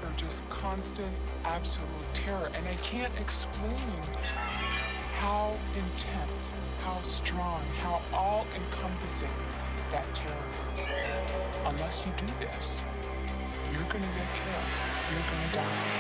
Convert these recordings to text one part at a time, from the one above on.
under just constant, absolute terror. And I can't explain how intense, how strong, how all-encompassing that terror is. Unless you do this, you're gonna get killed. You're gonna die.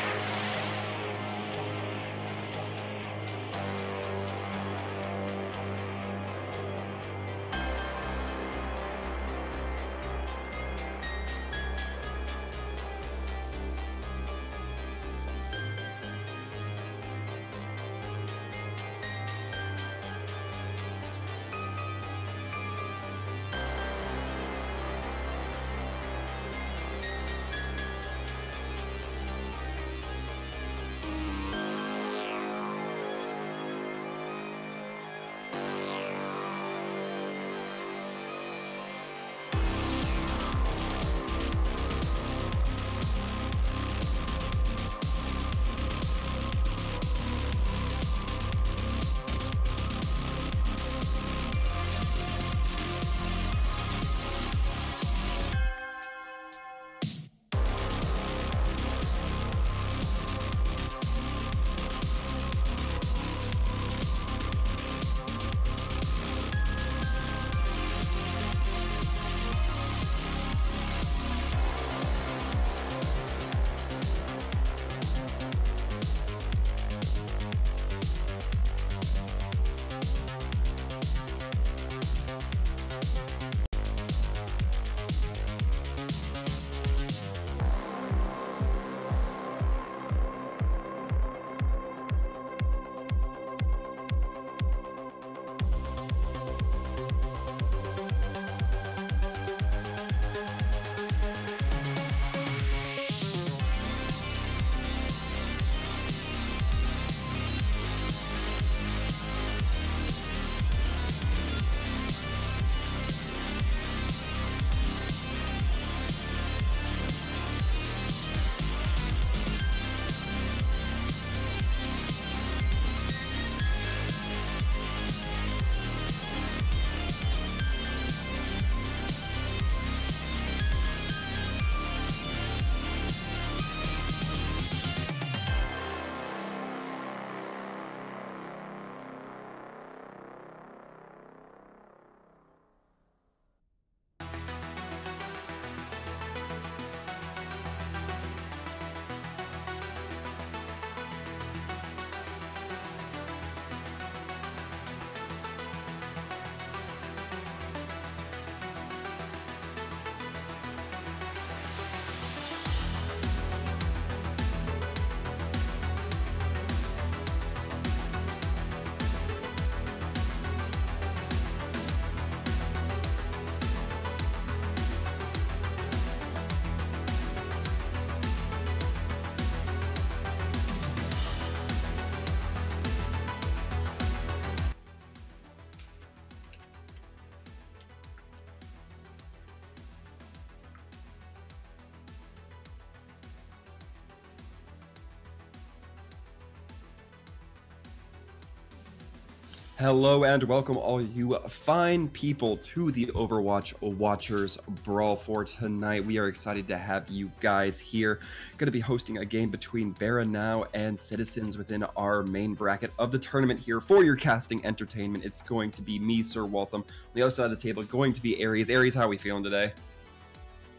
Hello and welcome all you fine people to the Overwatch Watchers Brawl for tonight. We are excited to have you guys here. Going to be hosting a game between BarahNOW and Citizens within our main bracket of the tournament here for your casting entertainment. It's going to be me, Sir Waltham. On the other side of the table, going to be Aries. Aries, how are we feeling today?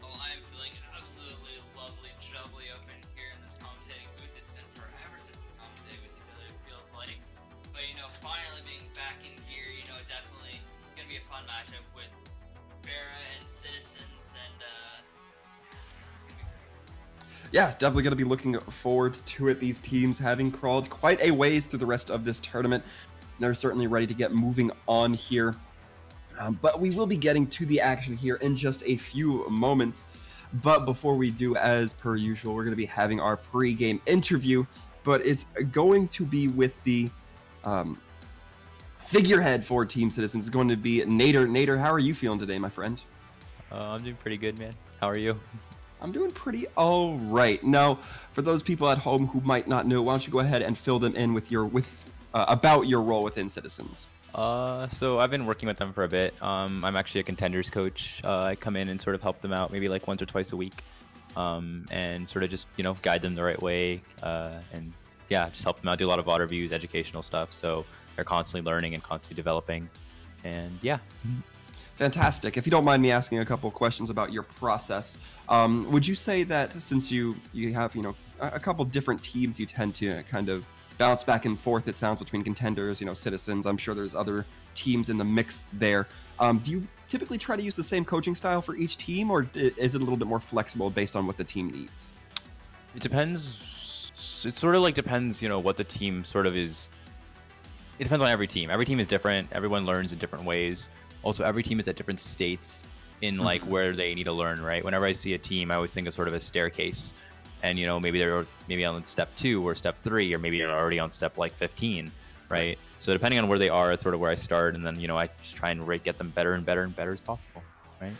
Oh, I'm feeling absolutely lovely, jubbly up in here in this commentating booth. It's been forever since we commentated with each other, it feels like. But, you know, finally being back in here, you know, definitely going to be a fun matchup with Barah and Citizens, and, Yeah, definitely going to be looking forward to it. These teams having crawled quite a ways through the rest of this tournament. They're certainly ready to get moving on here. But we will be getting to the action here in just a few moments. But before we do, as per usual, we're going to be having our pre-game interview. But it's going to be with the figurehead for Team Citizens. It's going to be Nader. Nader, how are you feeling today, my friend? I'm doing pretty good, man. How are you? I'm doing pretty all right. Now, for those people at home who might not know, why don't you go ahead and fill them in with your about your role within Citizens? So I've been working with them for a bit. I'm actually a contenders coach. I come in and sort of help them out maybe like once or twice a week. and sort of just guide them the right way, and yeah, just help them out. Do a lot of water views, educational stuff, so they're constantly learning and constantly developing, and yeah. Fantastic. If you don't mind me asking a couple of questions about your process, would you say that since you have a couple different teams, you tend to kind of bounce back and forth, it sounds, between contenders, citizens? I'm sure there's other teams in the mix there. Do you typically try to use the same coaching style for each team, or is it a little bit more flexible based on what the team needs? It depends. It sort of depends, what the team sort of is. It depends on every team. Every team is different. Everyone learns in different ways. Also, every team is at different states in where they need to learn, right? Whenever I see a team, I always think of sort of a staircase. And maybe they're on step 2 or step 3, or maybe they're already on step 15, right? So depending on where they are, it's sort of where I start, and then I just try and get them better and better and better as possible, right?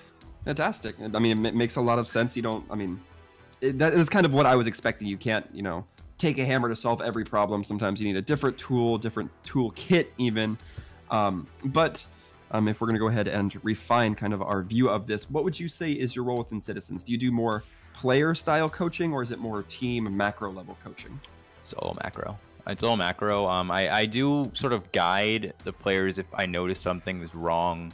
Fantastic. I mean, it makes a lot of sense. That is kind of what I was expecting. You can't, take a hammer to solve every problem. Sometimes you need a different tool, different tool kit even. But if we're going to go ahead and refine kind of our view of this, what would you say is your role within Citizens? Do you do more player style coaching, or is it more team macro level coaching? It's all macro. I do sort of guide the players if I notice something is wrong,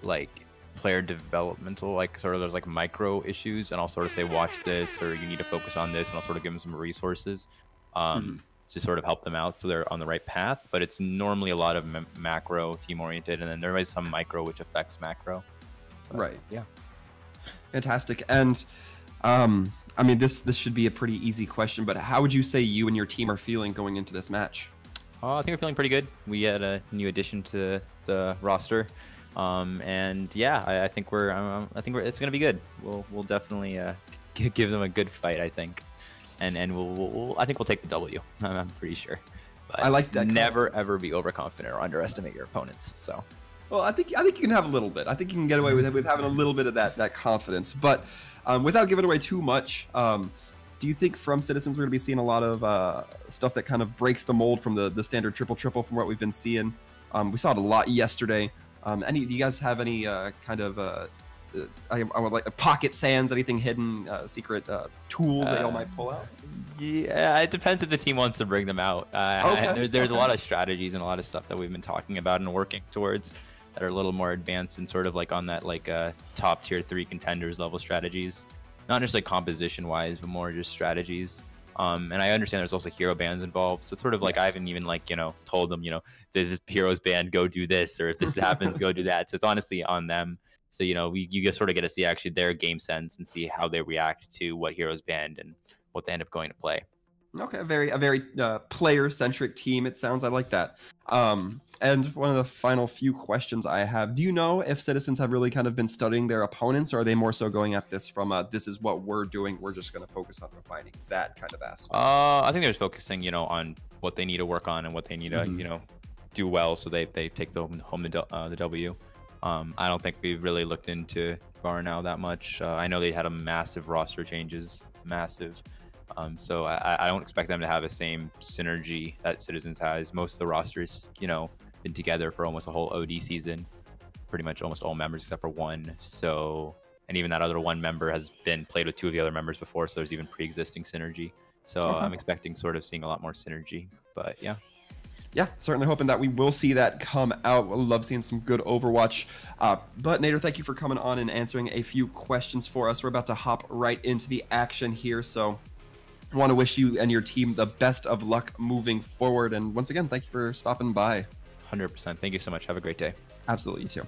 like player developmental, there's micro issues, and I'll sort of say, watch this, or you need to focus on this, and I'll sort of give them some resources to sort of help them out so they're on the right path. But it's normally a lot of macro, team oriented, and then there is some micro which affects macro. But, right. Yeah. Fantastic. And I mean, this should be a pretty easy question, but how would you say you and your team are feeling going into this match? I think we're feeling pretty good. We had a new addition to the roster, and yeah, I think it's gonna be good. We'll definitely give them a good fight, I think, and I think we'll take the W. I'm pretty sure. But I like that. Never ever be overconfident or underestimate your opponents. So. Well, I think you can have a little bit. I think you can get away with having a little bit of that confidence. But without giving away too much, do you think from Citizens we're going to be seeing a lot of stuff that kind of breaks the mold from the standard triple from what we've been seeing? We saw it a lot yesterday. Do you guys have any kind of I would like pocket sands, anything hidden, secret tools that y'all might pull out? Yeah, it depends if the team wants to bring them out. There's a lot of strategies and a lot of stuff that we've been talking about and working towards that are a little more advanced and sort of on that top tier 3 contenders level strategies, not just composition wise, but more just strategies. And I understand there's also hero bans involved, so it's sort of I haven't even told them this heroes band, go do this, or if this happens, go do that. So it's honestly on them. So you just sort of get to see actually their game sense and see how they react to what heroes banned and what they end up going to play. Okay, a very player-centric team, it sounds. I like that. And one of the final few questions I have, do you know if Citizens have really kind of been studying their opponents, or are they more so going at this from this is what we're doing, we're just going to focus on refining that kind of aspect? I think they're just focusing, on what they need to work on and what they need to, do well, so they take the W. I don't think we've really looked into BarahNOW that much. I know they had a massive roster changes, so I don't expect them to have the same synergy that Citizens has. Most of the rosters, been together for almost a whole OD season, pretty much almost all members except for one. So, and even that other one member has been played with 2 of the other members before, so there's even pre-existing synergy. So I'm expecting sort of seeing a lot more synergy, but yeah. Yeah, certainly hoping that we will see that come out. We'll love seeing some good Overwatch. But Nader, thank you for coming on and answering a few questions for us. We're about to hop right into the action here, so I want to wish you and your team the best of luck moving forward. And once again, thank you for stopping by. 100%. Thank you so much. Have a great day. Absolutely, you too.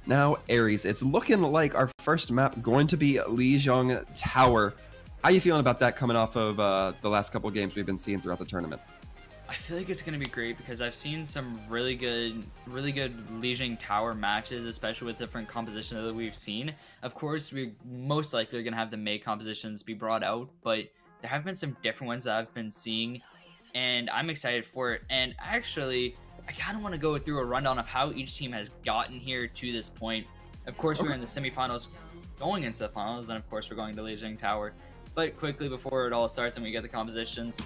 Now, Aries, it's looking like our first map going to be Lijiang Tower. How are you feeling about that coming off of the last couple of games we've been seeing throughout the tournament? I feel like it's going to be great because I've seen some really good Lijiang Tower matches, especially with different compositions that we've seen. Of course, we're most likely going to have the May compositions be brought out, but there have been some different ones that I've been seeing, and I'm excited for it. And actually, I kind of want to go through a rundown of how each team has gotten here to this point. Of course, we're in the semifinals, going into the finals, and of course, we're going to Lijiang Tower. But quickly, before it all starts and we get the compositions,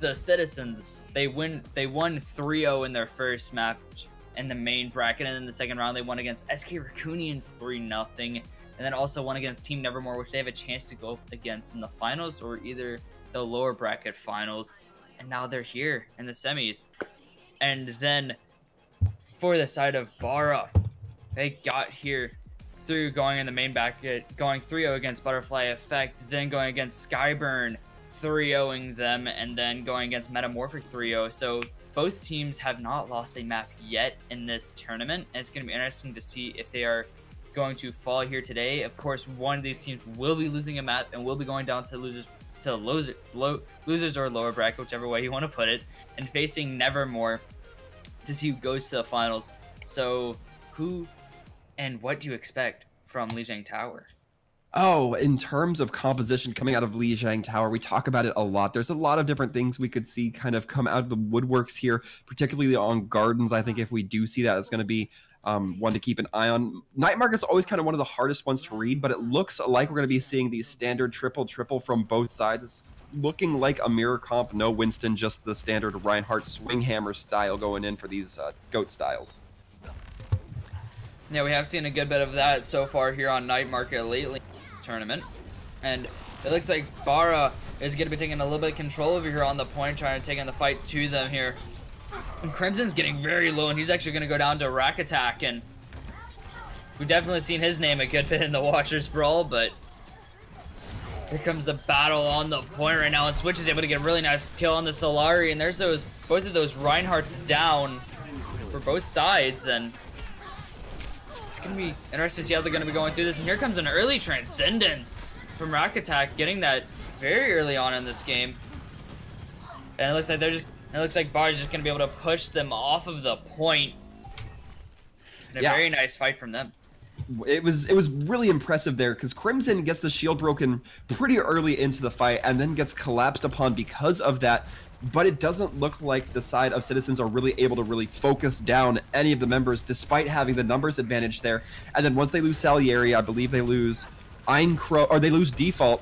the Citizens, they won 3-0 in their first match in the main bracket, and in the second round they won against SK Raccoonians 3-0. and then also one against Team Nevermore, which they have a chance to go against in the finals or either the lower bracket finals. And now they're here in the semis. And then for the side of Bara, they got here through going in the main bracket, going 3-0 against Butterfly Effect, then going against Skyburn, 3-0ing them, and then going against Metamorphic 3-0. So both teams have not lost a map yet in this tournament, and it's going to be interesting to see if they are going to fall here today. Of course, one of these teams will be losing a map and will be going down to losers or lower bracket, whichever way you want to put it, and facing Nevermore to see who goes to the finals. So who and what do you expect from Lijiang Tower? Oh, in terms of composition coming out of Lijiang Tower, we talk about it a lot. There's a lot of different things we could see kind of come out of the woodworks here, particularly on Gardens. I think if we do see that, it's going to be one to keep an eye on. Night Market's always kind of one of the hardest ones to read, but it looks like we're going to be seeing the standard triple from both sides. It's looking like a mirror comp. No Winston, just the standard Reinhardt swing hammer style going in for these GOAT styles. Yeah, we have seen a good bit of that so far here on Night Market lately in the tournament. And it looks like Bara is going to be taking a little bit of control over here on the point, trying to take in the fight to them here. And Crimson's getting very low, and he's actually going to go down to Rack Attack. And we've definitely seen his name a good bit in the Watchers Brawl, but here comes the battle on the point right now, and Switch is able to get a really nice kill on the Solari, and there's both of those Reinhardts down for both sides, and it's going to be interesting to see how they're going to be going through this. And here comes an early Transcendence from Rack Attack, getting that very early on in this game. And it looks like Bara's just going to be able to push them off of the point. And a very nice fight from them. It was really impressive there because Crimson gets the shield broken pretty early into the fight and then gets collapsed upon because of that. But it doesn't look like the side of Citizens are really able to really focus down any of the members despite having the numbers advantage there. And then once they lose Salieri, I believe they lose Eincrow, or they lose Default.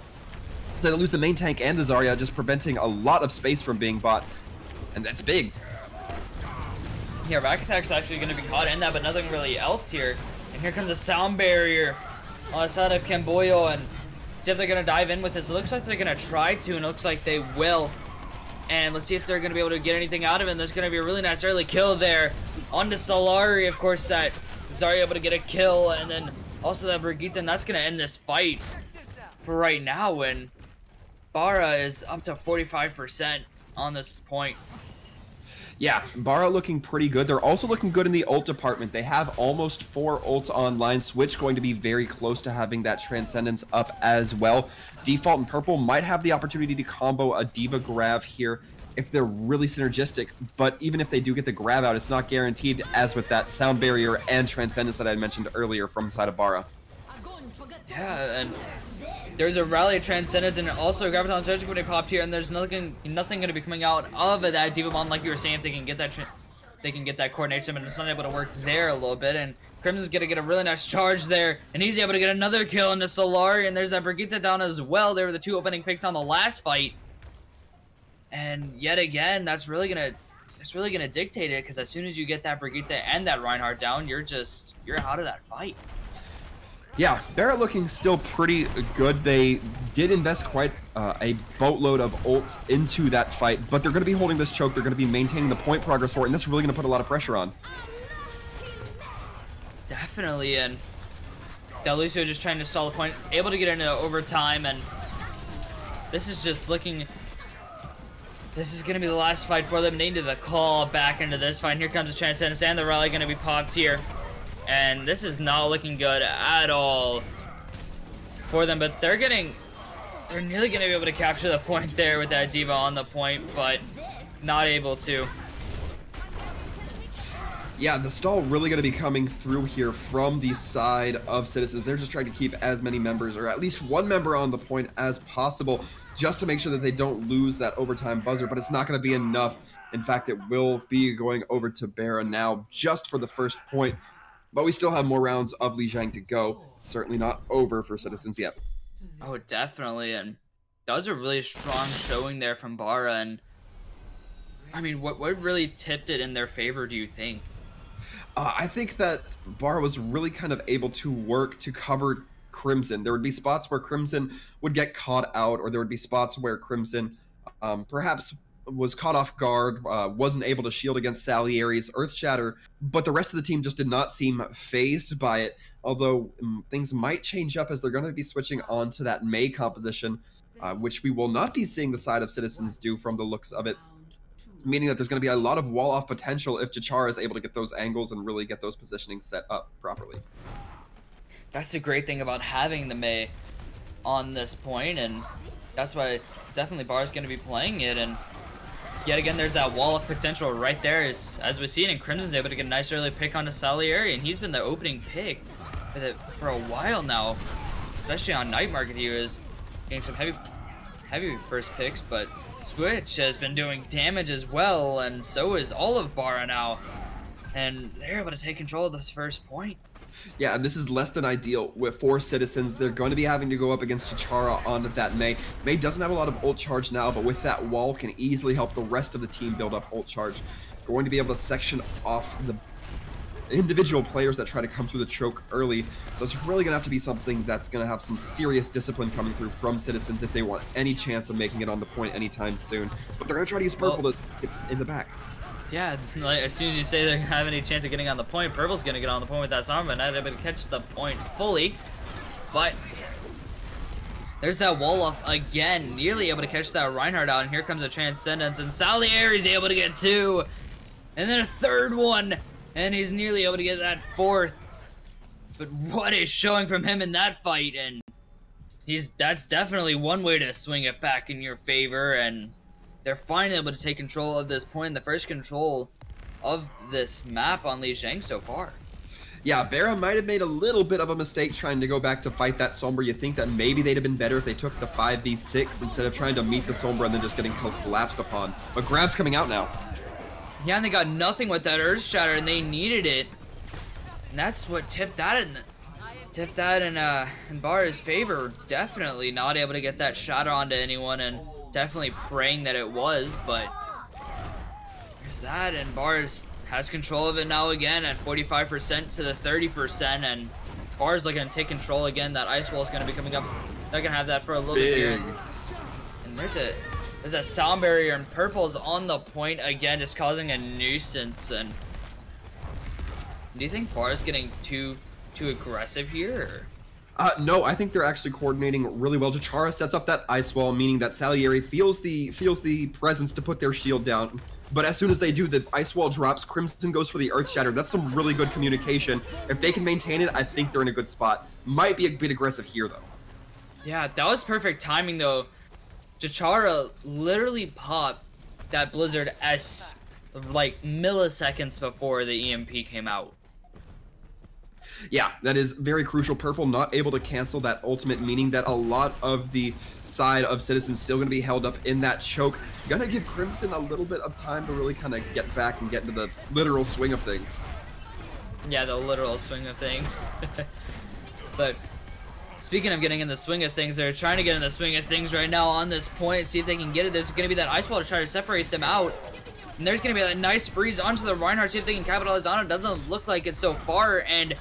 So they lose the main tank and the Zarya, just preventing a lot of space from being bought. And that's big. Yeah, Rack Attack's actually going to be caught in that, but nothing really else here. And here comes a sound barrier on the side of Camboyo, and see if they're going to dive in with this. It looks like they're going to try to, and it looks like they will. And let's see if they're going to be able to get anything out of it. And there's going to be a really nice early kill there onto Solari. Of course, that Zarya able to get a kill, and then also that Brigitte, and that's going to end this fight for right now. And Bara is up to 45% on this point. Yeah, Bara looking pretty good. They're also looking good in the ult department. They have almost 4 ults online. Switch going to be very close to having that Transcendence up as well. Default and Purple might have the opportunity to combo a D.Va grab here if they're really synergistic, but even if they do get the grab out, it's not guaranteed, as with that Sound Barrier and Transcendence that I mentioned earlier from the side of Bara. Yeah, and there's a rally of Transcendence and also Graviton Surgical when they popped here, and there's nothing going to be coming out of that D.Va Bomb, like you were saying, if they can get that coordination, but it's not able to work there a little bit. And Crimson's going to get a really nice charge there, and he's able to get another kill into Solari, and there's that Brigitte down as well. They were the 2 opening picks on the last fight. And yet again, that's really gonna dictate it, because as soon as you get that Brigitte and that Reinhardt down, you're out of that fight. Yeah, Barrett looking still pretty good. They did invest quite a boatload of ults into that fight, but they're going to be holding this choke. They're going to be maintaining the point progress for it, and that's really going to put a lot of pressure on. Definitely, and Delucio just trying to stall the point, able to get into overtime, and this is just looking... This is going to be the last fight for them. They need to call back into this fight. Here comes the Transcendence, and the rally going to be popped here. And this is not looking good at all for them, but they're nearly going to be able to capture the point there with that D.Va on the point, but not able to. Yeah, the stall really going to be coming through here from the side of Citizens. They're just trying to keep as many members, or at least one member on the point as possible, just to make sure that they don't lose that overtime buzzer, but it's not going to be enough. In fact, it will be going over to BarahNOW just for the first point. But we still have more rounds of Lijiang to go. Certainly not over for Citizens yet. Oh, definitely. And that was a really strong showing there from Bara. And I mean, what really tipped it in their favor, do you think? I think that Bara was really kind of able to work to cover Crimson. There would be spots where Crimson would get caught out, or there would be spots where Crimson perhaps was caught off guard, wasn't able to shield against Salieri's Earth Shatter, but the rest of the team just did not seem phased by it, although things might change up as they're going to be switching on to that Mei composition, which we will not be seeing the side of Citizens do from the looks of it, meaning that there's going to be a lot of wall-off potential if Jachara is able to get those angles and really get those positioning set up properly. That's the great thing about having the Mei on this point, and that's why definitely Barah's going to be playing it. And yet again, there's that wall of potential right there, as we've seen, and Crimson's able to get a nice early pick onto Salieri, and he's been the opening pick for a while now, especially on Night Market. He was getting some heavy first picks, but Switch has been doing damage as well, and so is all of BarahNOW, and they're able to take control of this first point. Yeah, and this is less than ideal for Citizens. They're going to be having to go up against Jachara on that Mei. Mei doesn't have a lot of ult charge now, but with that wall can easily help the rest of the team build up ult charge. Going to be able to section off the individual players that try to come through the choke early. So it's really going to have to be something that's going to have some serious discipline coming through from Citizens if they want any chance of making it on the point anytime soon. But they're going to try to use Purple to get in the back. Yeah, like, as soon as you say they have any chance of getting on the point, Purple's going to get on the point with that Sombra, and not able to catch the point fully. But there's that wall off again, nearly able to catch that Reinhardt out, and here comes a Transcendence, and Salieri's able to get 2, and then a 3rd one, and he's nearly able to get that 4th. But what is showing from him in that fight, and that's definitely one way to swing it back in your favor, and they're finally able to take control of this point, the first control of this map on Li Zhang so far. Yeah, Barah might have made a little bit of a mistake trying to go back to fight that Sombra. You think that maybe they'd have been better if they took the 5v6 instead of trying to meet the Sombra and then just getting collapsed upon. But Grab's coming out now. Yeah, and they got nothing with that Earth Shatter, and they needed it. And that's what tipped that in Barah's favor. Definitely not able to get that shatter onto anyone, and definitely praying that it was, but there's that, and Barah's has control of it now again at 45% to the 30%, and Barah's looking to take control again. That ice wall is going to be coming up. They're going to have that for a little bit here. And there's a sound barrier, and Purple's on the point again, just causing a nuisance. And do you think Barah's getting too aggressive here? No, I think they're actually coordinating really well. Jachara sets up that ice wall, meaning that Salieri feels the presence to put their shield down. But as soon as they do, the ice wall drops, Crimson goes for the Earth Shatter. That's some really good communication. If they can maintain it, I think they're in a good spot. Might be a bit aggressive here, though. Yeah, that was perfect timing, though. Jachara literally popped that Blizzard as like milliseconds before the EMP came out. Yeah, that is very crucial. Purple not able to cancel that ultimate, meaning that a lot of the side of Citizens still going to be held up in that choke. Gonna give Crimson a little bit of time to really kind of get back and get into the literal swing of things. Yeah, the literal swing of things. But speaking of getting in the swing of things, they're trying to get in the swing of things right now on this point, see if they can get it. There's going to be that ice wall to try to separate them out. And there's going to be that nice freeze onto the Reinhardt, see if they can capitalize on it. Doesn't look like it so far, and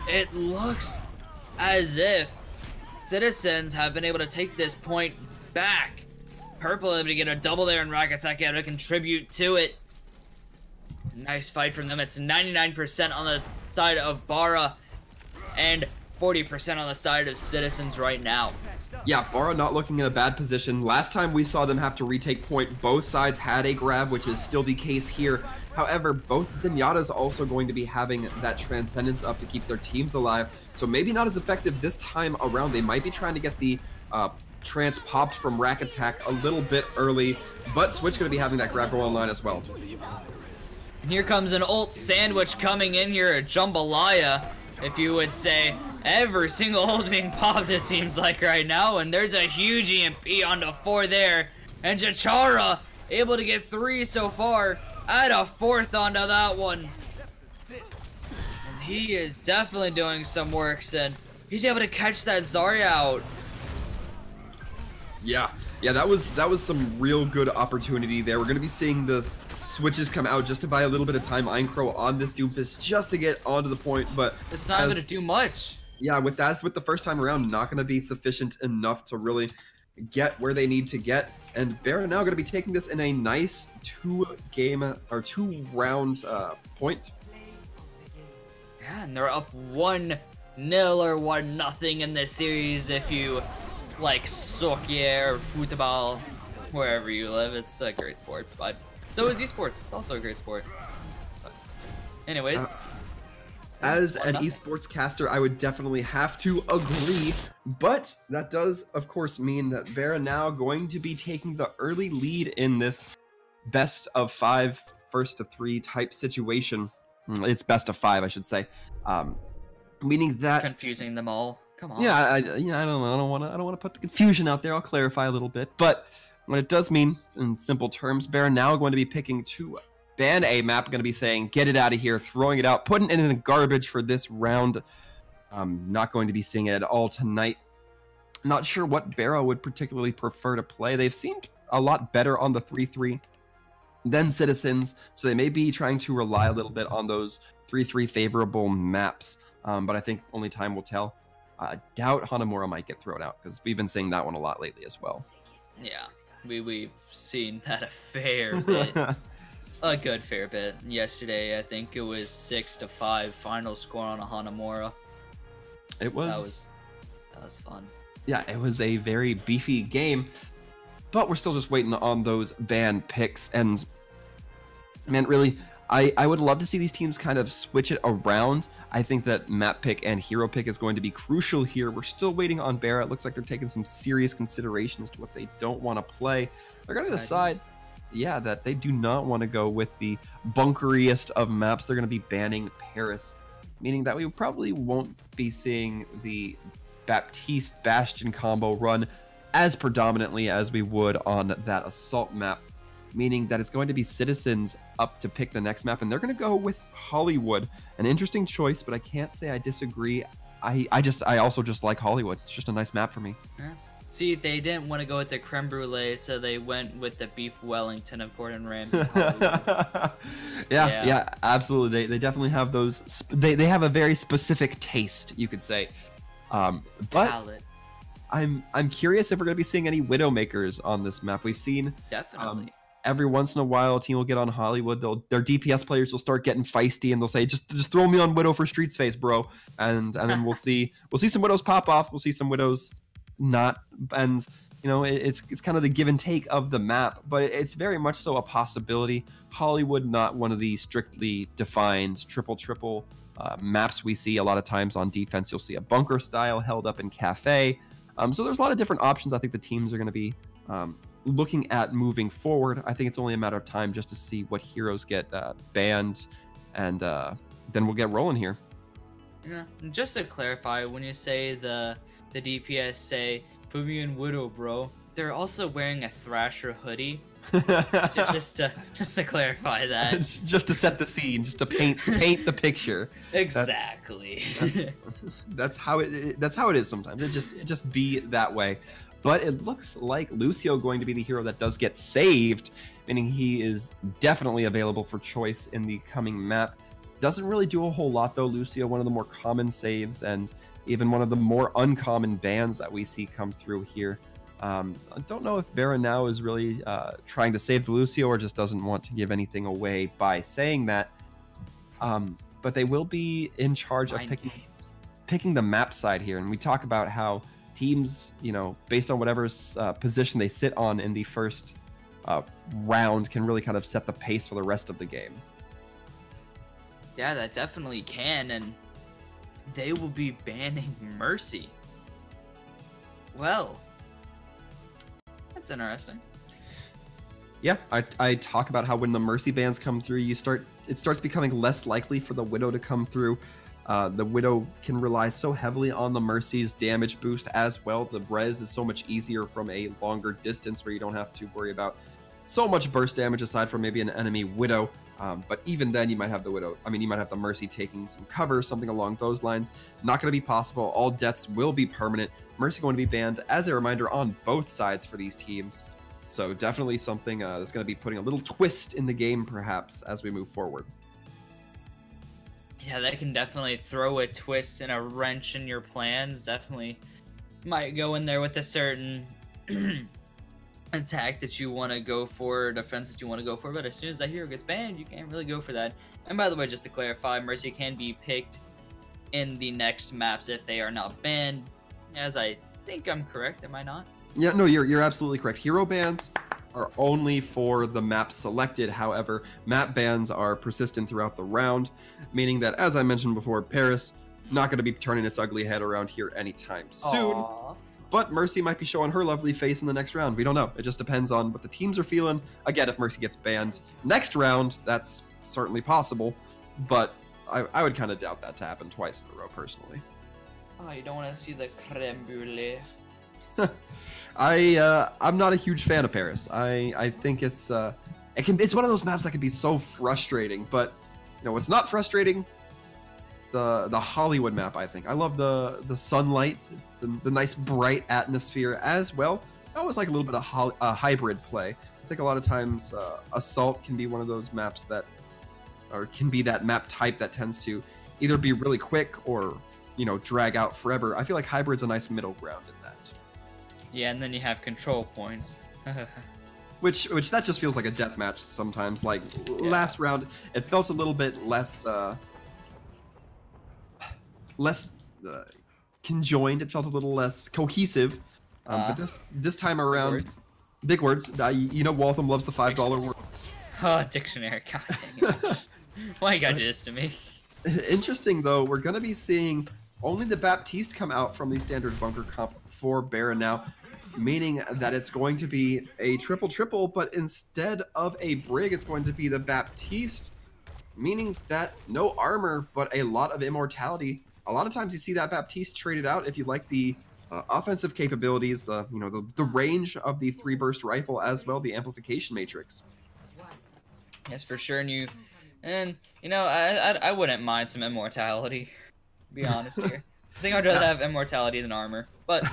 it looks as if Citizens have been able to take this point back. Purple able to get a double there, and Rocket Sack able to contribute to it. Nice fight from them. It's 99% on the side of Barah and 40% on the side of Citizens right now. Yeah, Barah not looking in a bad position. Last time we saw them have to retake point, both sides had a grab, which is still the case here. However, both Zenyatta's also going to be having that Transcendence up to keep their teams alive, so maybe not as effective this time around. They might be trying to get the Trance popped from Rack Attack a little bit early, but Switch going to be having that grab go online as well. And here comes an ult sandwich coming in here, a jambalaya, if you would say. Every single ult being popped, it seems like right now, and there's a huge EMP onto 4 there, and Jachara able to get 3 so far, add a 4th onto that one. And he is definitely doing some works, and he's able to catch that Zarya out. Yeah, that was some real good opportunity there. We're going to be seeing the switches come out just to buy a little bit of time. Einkrou on this Doomfist just to get onto the point, but it's not going to do much. Yeah, with the first time around, not going to be sufficient enough to really get where they need to get. And BarahNOW going to be taking this in a nice two-round point. Yeah, and they're up 1-0 or 1-0 in this series if you like soccer or football, wherever you live. It's a great sport, but so is esports. It's also a great sport. But anyways. As an esports caster, I would definitely have to agree, but that does, of course, mean that BarahNOW going to be taking the early lead in this best of 5, first of 3 type situation. It's best of 5, I should say, meaning that confusing them all. Come on. Yeah, I don't want to put the confusion out there. I'll clarify a little bit, but what it does mean, in simple terms, BarahNOW going to be picking to ban a map, going to be saying, get it out of here, throwing it out, putting it in the garbage for this round. Not going to be seeing it at all tonight. Not sure what Barah would particularly prefer to play. They've seemed a lot better on the 3-3 than Citizens, so they may be trying to rely a little bit on those 3-3 favorable maps, but I think only time will tell. I doubt Hanamura might get thrown out, because we've been seeing that one a lot lately as well. Yeah, we've seen that a fair bit. A good fair bit. Yesterday, I think it was 6-5 final score on a Hanamura. It was... That was fun. Yeah, it was a very beefy game, but we're still just waiting on those ban picks, and man, really, I would love to see these teams kind of switch it around. I think that map pick and hero pick is going to be crucial here. We're still waiting on Barah. It looks like they're taking some serious considerations to what they don't want to play. They're going to decide, yeah, that they do not want to go with the bunkeriest of maps. They're going to be banning Paris, meaning that we probably won't be seeing the Baptiste Bastion combo run as predominantly as we would on that Assault map, meaning that it's going to be Citizens up to pick the next map, and they're going to go with Hollywood. An interesting choice, but I can't say I disagree. I also just like Hollywood. It's just a nice map for me. Yeah. See, they didn't want to go with the creme brulee, so they went with the beef Wellington of Gordon Ramsay. yeah, absolutely. They definitely have those. They have a very specific taste, you could say. But Palette. I'm curious if we're going to be seeing any Widowmakers on this map. We've seen Definitely. Every once in a while, a team will get on Hollywood. Their DPS players will start getting feisty, and they'll say, "Just throw me on Widow for Streets Face, bro." And then we'll see some Widows pop off. We'll see some Widows not, and you know, it's kind of the give and take of the map, but it's very much so a possibility. Hollywood, not one of the strictly defined triple maps we see a lot of times on defense. You'll see a bunker style held up in Cafe. So there's a lot of different options I think the teams are going to be looking at moving forward. I think it's only a matter of time just to see what heroes get banned, and then we'll get rolling here. Yeah. Just to clarify, when you say the DPS say, "Put me in Widow, bro," they're also wearing a Thrasher hoodie. just to clarify that. Just to set the scene, just to paint the picture. Exactly. That's how it is sometimes. It just be that way. But it looks like Lucio going to be the hero that does get saved, meaning he is definitely available for choice in the coming map. Doesn't really do a whole lot though. Lucio, one of the more common saves, and even one of the more uncommon bans that we see come through here. I don't know if BarahNOW is really trying to save the Lucio or just doesn't want to give anything away by saying that. But they will be in charge of picking the map side here. And we talk about how teams, you know, based on whatever position they sit on in the first round, can really kind of set the pace for the rest of the game. Yeah, that definitely can, and they will be banning Mercy. Well, that's interesting. Yeah, I talk about how when the Mercy bans come through, it starts becoming less likely for the Widow to come through. The Widow can rely so heavily on the Mercy's damage boost as well. The res is so much easier from a longer distance where you don't have to worry about so much burst damage aside from maybe an enemy Widow. But even then, you might have the Mercy taking some cover, something along those lines. Not going to be possible. All deaths will be permanent. Mercy going to be banned, as a reminder, on both sides for these teams. So definitely something that's going to be putting a little twist in the game, perhaps, as we move forward. Yeah, that can definitely throw a twist and a wrench in your plans. Definitely might go in there with a certain attack that you want to go for, defense that you want to go for, but as soon as that hero gets banned, you can't really go for that. And by the way, just to clarify, Mercy can be picked in the next maps if they are not banned, as I think I'm correct, am I not? Yeah, no, you're absolutely correct. Hero bans are only for the map selected. However, map bans are persistent throughout the round, meaning that, as I mentioned before, Paris not going to be turning its ugly head around here anytime soon. Aww. But Mercy might be showing her lovely face in the next round. We don't know. It just depends on what the teams are feeling. Again, if Mercy gets banned next round, that's certainly possible. But I would kind of doubt that to happen twice in a row, personally. Oh, you don't want to see the creme brulee. I'm not a huge fan of Paris. I think it's one of those maps that can be so frustrating. But you know what's not frustrating? The Hollywood map. I think I love the sunlight, the nice bright atmosphere as well. I always like a little bit of hybrid play. I think a lot of times Assault can be one of those maps that, or can be that map type that tends to either be really quick or, you know, drag out forever. I feel like Hybrid's a nice middle ground in that. Yeah, and then you have control points. Which that just feels like a death match sometimes. Like last round, it felt a little bit less conjoined. It felt a little less cohesive. But this time around, big words. You know, Waltham loves the $5 words. Oh, dictionary. God dang it. Why you gotta do this to me? Interesting though, we're gonna be seeing only the Baptiste come out from the standard bunker comp for BarahNOW, meaning that it's going to be a triple, but instead of a Brig, it's going to be the Baptiste, meaning that no armor, but a lot of immortality. A lot of times you see that Baptiste traded out if you like the offensive capabilities, the range of the 3-burst rifle, as well the amplification matrix. Yes, for sure. And you know, I wouldn't mind some immortality. To be honest here, I think I'd rather have immortality than armor. But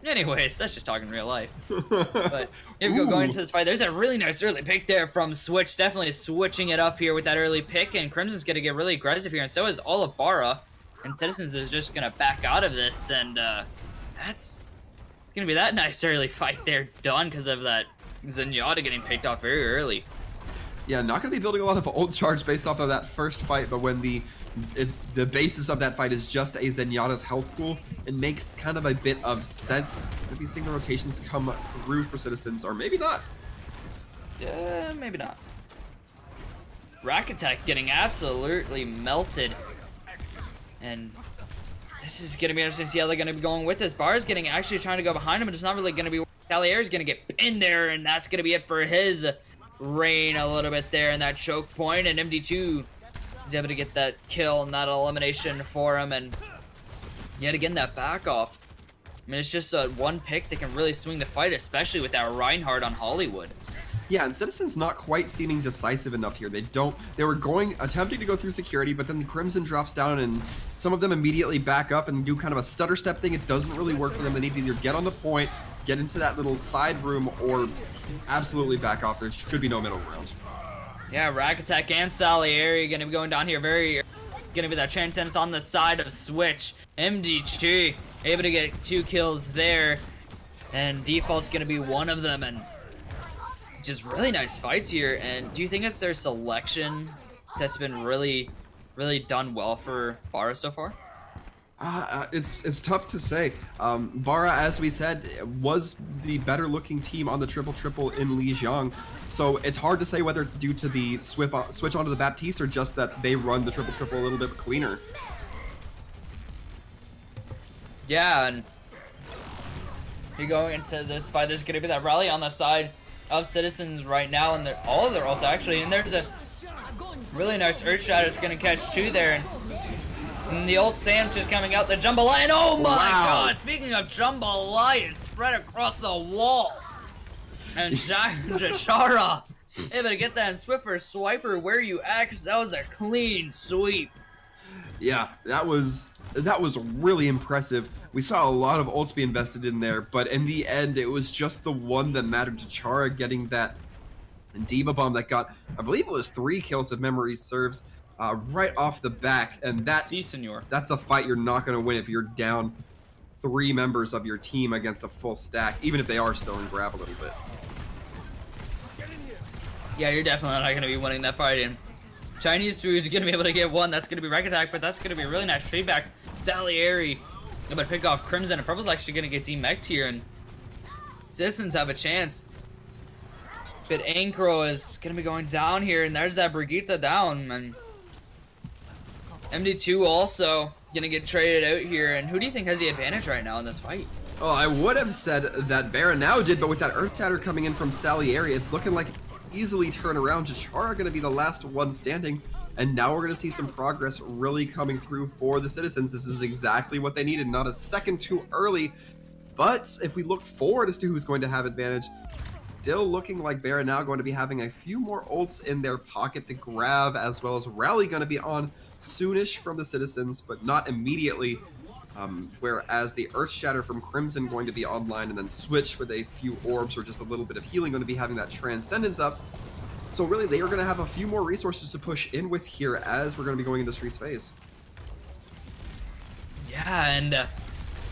anyways, that's just talking real life. But here we go, going into this fight. There's a really nice early pick there from Switch. Definitely switching it up here with that early pick, and Crimson's gonna get really aggressive here, and so is all of Bara. And Citizens is just gonna back out of this, and that's gonna be that nice early fight there done because of that Zenyatta getting picked off very early. Yeah, not going to be building a lot of ult charge based off of that first fight, but when the basis of that fight is just a Zenyatta's health pool, it makes kind of a bit of sense. Maybe seeing the rotations come through for Citizens, or maybe not. Yeah, maybe not. Rack Attack getting absolutely melted. And this is going to be interesting to see how they're going to be going with this. Bar's getting actually trying to go behind him, but it's not really going to be. Talier's going to get pinned there, and that's going to be it for his reign a little bit there in that choke point, and MD2 is able to get that kill and that elimination for him, and yet again that back off. I mean, it's just one pick that can really swing the fight, especially with that Reinhardt on Hollywood. Yeah, and Citizens not quite seeming decisive enough here. They were attempting to go through security, but then the Crimson drops down, and some of them immediately back up and do kind of a stutter step thing. It doesn't really work for them. They need to either get on the point, get into that little side room, or absolutely back off. There should be no middle ground. Yeah, Rack Attack and Salieri going to be going down here very. Going to be that Transcendence on the side of Switch. MDG able to get 2 kills there, and Default's going to be one of them, and just really nice fights here. And do you think it's their selection that's been really done well for Bara so far? It's tough to say. Bara, as we said, was the better looking team on the triple in Lijiang, so it's hard to say whether it's due to the switch onto the Baptiste or just that they run the triple a little bit cleaner. Yeah, and you go into this fight, there's going to be that rally on the side of Citizens right now, and all of their ults actually, and there's a really nice Earth Shatter that's going to catch 2 there, and the old Sam's just coming out the Jambalaya. Oh my god! Speaking of Jambalaya, it's spread across the wall. And Jashara able to get that in Swiffer Swiper. Where you at? 'Cause that was a clean sweep. Yeah, that was really impressive. We saw a lot of ults be invested in there, but in the end, it was just the one that mattered to Chara getting that D.Va bomb that got, I believe it was 3 kills if memory serves. right off the back, and Si, senor. that's a fight you're not going to win if you're down 3 members of your team against a full stack, even if they are still in grab a little bit. Yeah, you're definitely not going to be winning that fight. And Chinese Food's going to be able to get one. That's going to be Wreck Attack, but that's going to be a really nice trade back. Salieri able to pick off Crimson, and Purple's actually going to get demeched here, and Citizens have a chance. But Ankro is going to be going down here, and there's that Brigitte down, and MD2 also going to get traded out here. And who do you think has the advantage right now in this fight? Oh, I would have said that BarahNOW did, but with that Earth Shatter coming in from Salieri, it's looking like easily turn around. Jachara going to be the last one standing, and now we're going to see some progress really coming through for the Citizens. This is exactly what they needed, not a second too early. But if we look forward as to who's going to have advantage, still looking like BarahNOW going to be having a few more ults in their pocket to grab, as well as Rally going to be on soonish from the Citizens, but not immediately. Whereas the Earth Shatter from Crimson going to be online, and then Switch with a few orbs or just a little bit of healing going to be having that Transcendence up. So really, they are going to have a few more resources to push in with here as we're going to be going into Streets phase. Yeah, and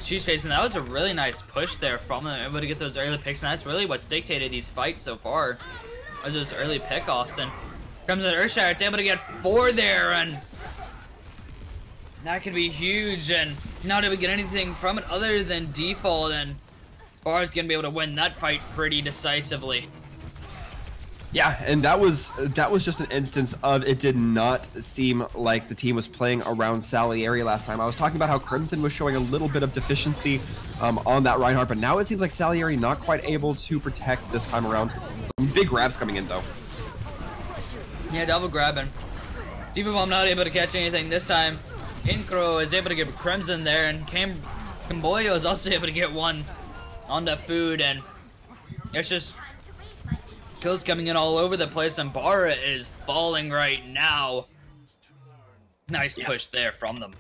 Streets phase, and that was a really nice push there from them, able to get those early picks, and that's really what's dictated these fights so far, was those early pickoffs. And Crimson Earthshatter, it's able to get 4 there, and that could be huge. And now do we get anything from it other than default, and Bar's gonna be able to win that fight pretty decisively. Yeah, and that was just an instance of it did not seem like the team was playing around Salieri last time. I was talking about how Crimson was showing a little bit of deficiency on that Reinhardt, but now it seems like Salieri not quite able to protect this time around. Some big grabs coming in though. Yeah, double grabbing. Diva Bomb not able to catch anything this time. Incro is able to get Crimson there, and Camboyo is also able to get one on the food, and it's just kills coming in all over the place, and Bara is falling right now. Nice push there from them.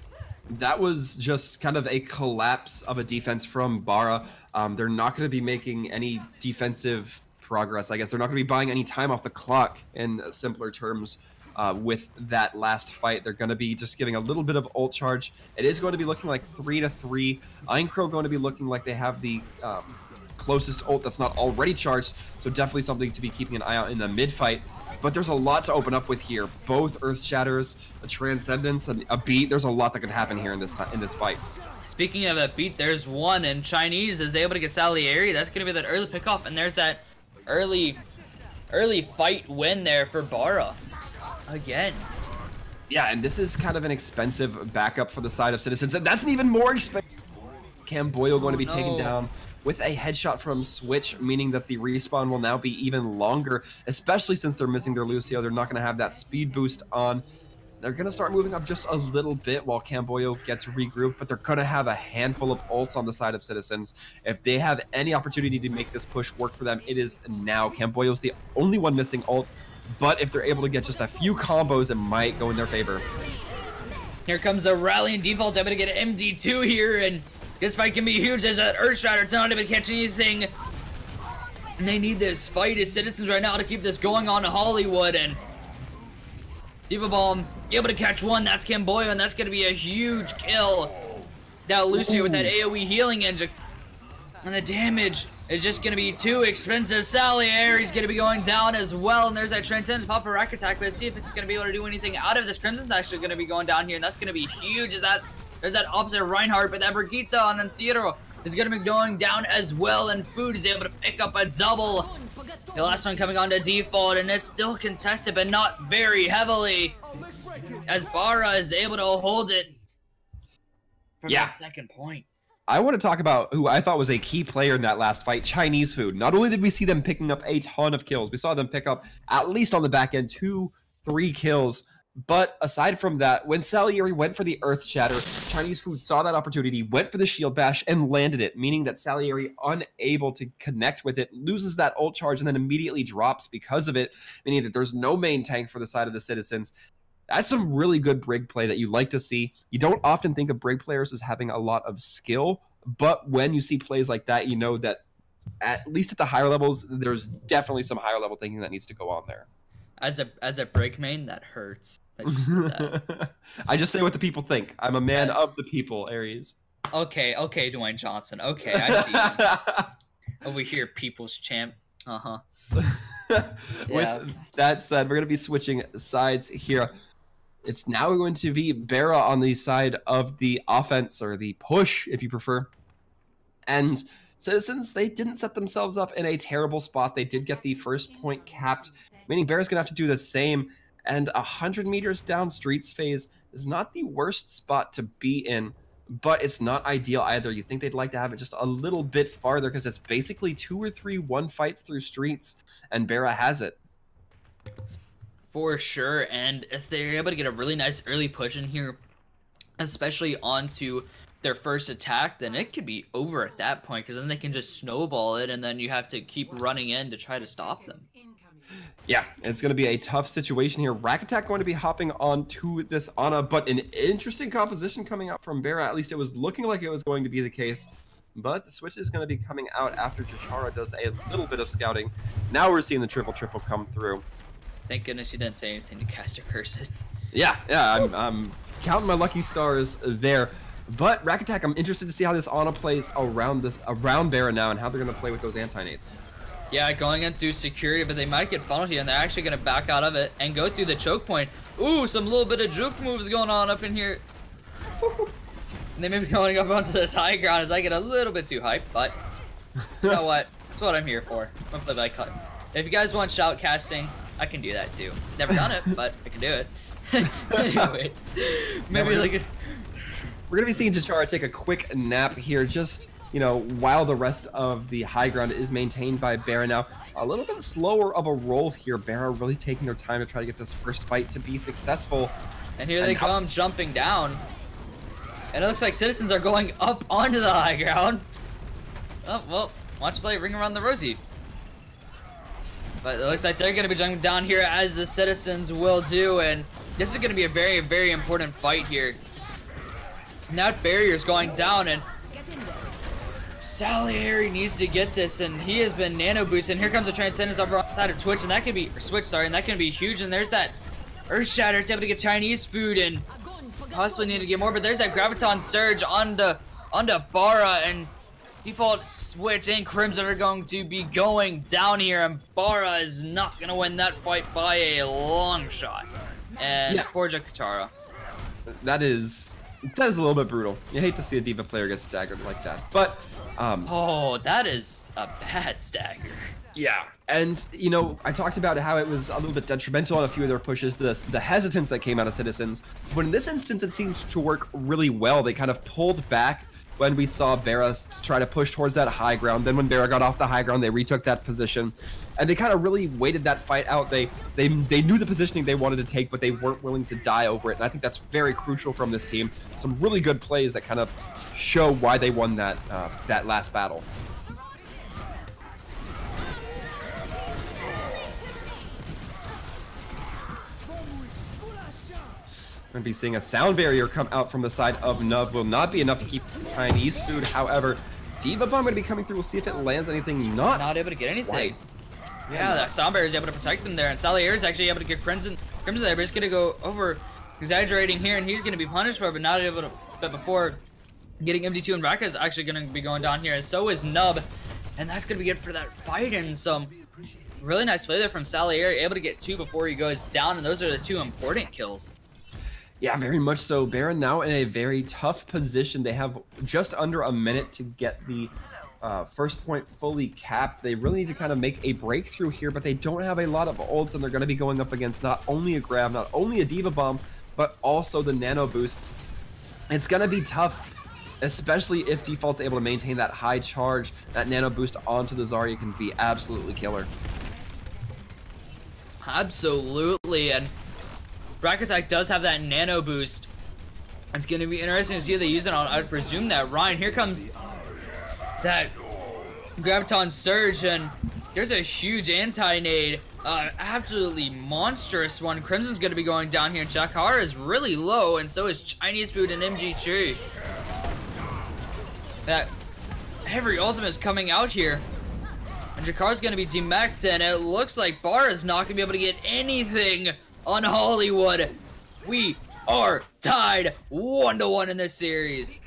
That was just kind of a collapse of a defense from Bara. They're not going to be making any defensive progress, I guess. They're not going to be buying any time off the clock, in simpler terms, with that last fight. They're going to be just giving a little bit of ult charge. It is going to be looking like 3-3. Aincro going to be looking like they have the closest ult that's not already charged, so definitely something to be keeping an eye out in the mid fight. But there's a lot to open up with here. Both Earth Shatters, a Transcendence, and a beat. There's a lot that can happen here in this fight. Speaking of a beat, there's one, and Chinese is able to get Salieri. That's going to be that early pickoff, and there's that early fight win there for Bara. Again. Yeah, and this is kind of an expensive backup for the side of Citizens, and that's an even more expensive. Camboyo going to be taken down with a headshot from Switch, meaning that the respawn will now be even longer, especially since they're missing their Lucio. They're not going to have that speed boost on. They're going to start moving up just a little bit while Camboyo gets regrouped, but they're going to have a handful of ults on the side of Citizens. If they have any opportunity to make this push work for them, it is now. Camboyo's the only one missing ult, but if they're able to get just a few combos, it might go in their favor. Here comes the rally and default, able to get MD2 here, and this fight can be huge. There's that Earthshatter. It's not able to catch anything. And they need this fight as Citizens right now to keep this going on to Hollywood. And Diva Bomb able to catch one. That's Camboyo, and that's going to be a huge kill. Now Lucio with that AoE healing engine. And the damage is just going to be too expensive. Salieri's going to be going down as well. And there's that Transcendence pop a rack attack. But let's see if it's going to be able to do anything out of this. Crimson's actually going to be going down here, and that's going to be huge. There's that opposite Reinhardt, but that Brigitte on Ciro is going to be going down as well, and Food is able to pick up a double. The last one coming on to default, and it's still contested, but not very heavily, as Bara is able to hold it from that second point. I want to talk about who I thought was a key player in that last fight, Chinese Food. Not only did we see them picking up a ton of kills, we saw them pick up, at least on the back end, 2-3 kills. But aside from that, when Salieri went for the Earth Shatter, Chinese Food saw that opportunity, went for the Shield Bash, and landed it, meaning that Salieri, unable to connect with it, loses that ult charge and then immediately drops because of it, meaning that there's no main tank for the side of the Citizens. That's some really good Brig play that you like to see. You don't often think of Brig players as having a lot of skill, but when you see plays like that, you know that at least at the higher levels, there's definitely some higher level thinking that needs to go on there. As a break main, that hurts. I just said that. I just say what the people think. I'm a man of the people, Aries. Okay, Dwayne Johnson. Okay, I see him. Over here, people's champ. Uh-huh. With that said, we're going to be switching sides here. It's now going to be Barah on the side of the offense, or the push, if you prefer. And Citizens, they didn't set themselves up in a terrible spot. They did get the first point capped, meaning Barah's going to have to do the same. And 100 meters down Streets phase is not the worst spot to be in, but it's not ideal either. You think they'd like to have it just a little bit farther, because it's basically 2 or 3 one fights through Streets, and Barah has it. For sure, and if they're able to get a really nice early push in here, especially onto their first attack, then it could be over at that point, because then they can just snowball it, and then you have to keep running in to try to stop them. Yeah, it's going to be a tough situation here. Rack Attack going to be hopping onto this Ana, but an interesting composition coming out from Barah. At least it was looking like it was going to be the case. But the switch is going to be coming out after Jashara does a little bit of scouting. Now we're seeing the triple come through. Thank goodness you didn't say anything to cast your curse. Yeah, I'm counting my lucky stars there. But Rack Attack, I'm interested to see how this Ana plays around Barah now, and how they're going to play with those anti-nades. Yeah, going in through security, but they might get funneled here, and they're actually going to back out of it and go through the choke point. Ooh, some little bit of juke moves going on up in here. And they may be going up onto this high ground as I get a little bit too hyped, but you know what? That's what I'm here for. I'm play by cut. If you guys want shout casting, I can do that too. Never done it, but I can do it. Anyways, maybe like we're going to be seeing Jashara take a quick nap here, just, you know, while the rest of the high ground is maintained by BarahNOW. A little bit slower of a roll here. Barah really taking their time to try to get this first fight to be successful. And here they come jumping down. And it looks like Citizens are going up onto the high ground. Oh, well, watch play Ring Around the Rosie. But it looks like they're going to be jumping down here, as the Citizens will do. And this is going to be a very, very important fight here. Now barrier's going down, and Salieri needs to get this, and he has been nano boosted. And here comes the Transcendence over on the side of Twitch, and that can be and that can be huge. And there's that Earth Shatter. It's able to get Chinese food, and possibly need to get more. But there's that Graviton Surge onto Barah, and default switch and Crimson are going to be going down here, and Barah is not going to win that fight by a long shot. And Forja Katara. That is a little bit brutal. You hate to see a D.Va player get staggered like that, but oh, that is a bad stagger. Yeah, and you know, I talked about how it was a little bit detrimental on a few of their pushes, the hesitance that came out of Citizens, but in this instance it seems to work really well. They kind of pulled back when we saw Barah try to push towards that high ground. Then when Barah got off the high ground, they retook that position, and they kind of really waited that fight out. They knew the positioning they wanted to take, but they weren't willing to die over it, and I think that's very crucial from this team. Some really good plays that kind of show why they won that that last battle. We're going to be seeing a sound barrier come out from the side of Nuv. Will not be enough to keep Chinese food. However, D.Va Bomb going to be coming through. We'll see if it lands anything. Not able to get anything. Yeah, that sound barrier is able to protect them there. And Salier is actually able to get Crimson there, but he's going to go over exaggerating here, and he's going to be punished for it, but not able to. But before getting MD2, and Raka is actually going to be going down here, and so is Nub. And that's going to be good for that fight, and some really nice play there from Salier, able to get 2 before he goes down, and those are the 2 important kills. Yeah, very much so. Barah now in a very tough position. They have just under a minute to get the first point fully capped. They really need to kind of make a breakthrough here, but they don't have a lot of ults, and they're going to be going up against not only a Grav, not only a D.Va Bomb, but also the Nano Boost. It's going to be tough, especially if Default's able to maintain that high charge. That Nano Boost onto the Zarya can be absolutely killer. Absolutely, and Rack Attack does have that Nano Boost. It's going to be interesting to see if they use it on, I would presume, that Ryan. Here comes that Graviton Surge, and there's a huge anti-nade. Absolutely monstrous one. Crimson's going to be going down here. Jakar is really low, and so is Chinese food and MG3. That every ultimate is coming out here. And Jakar's gonna be demeched, and it looks like Barah's not gonna be able to get anything on Hollywood. We are tied 1-1 in this series.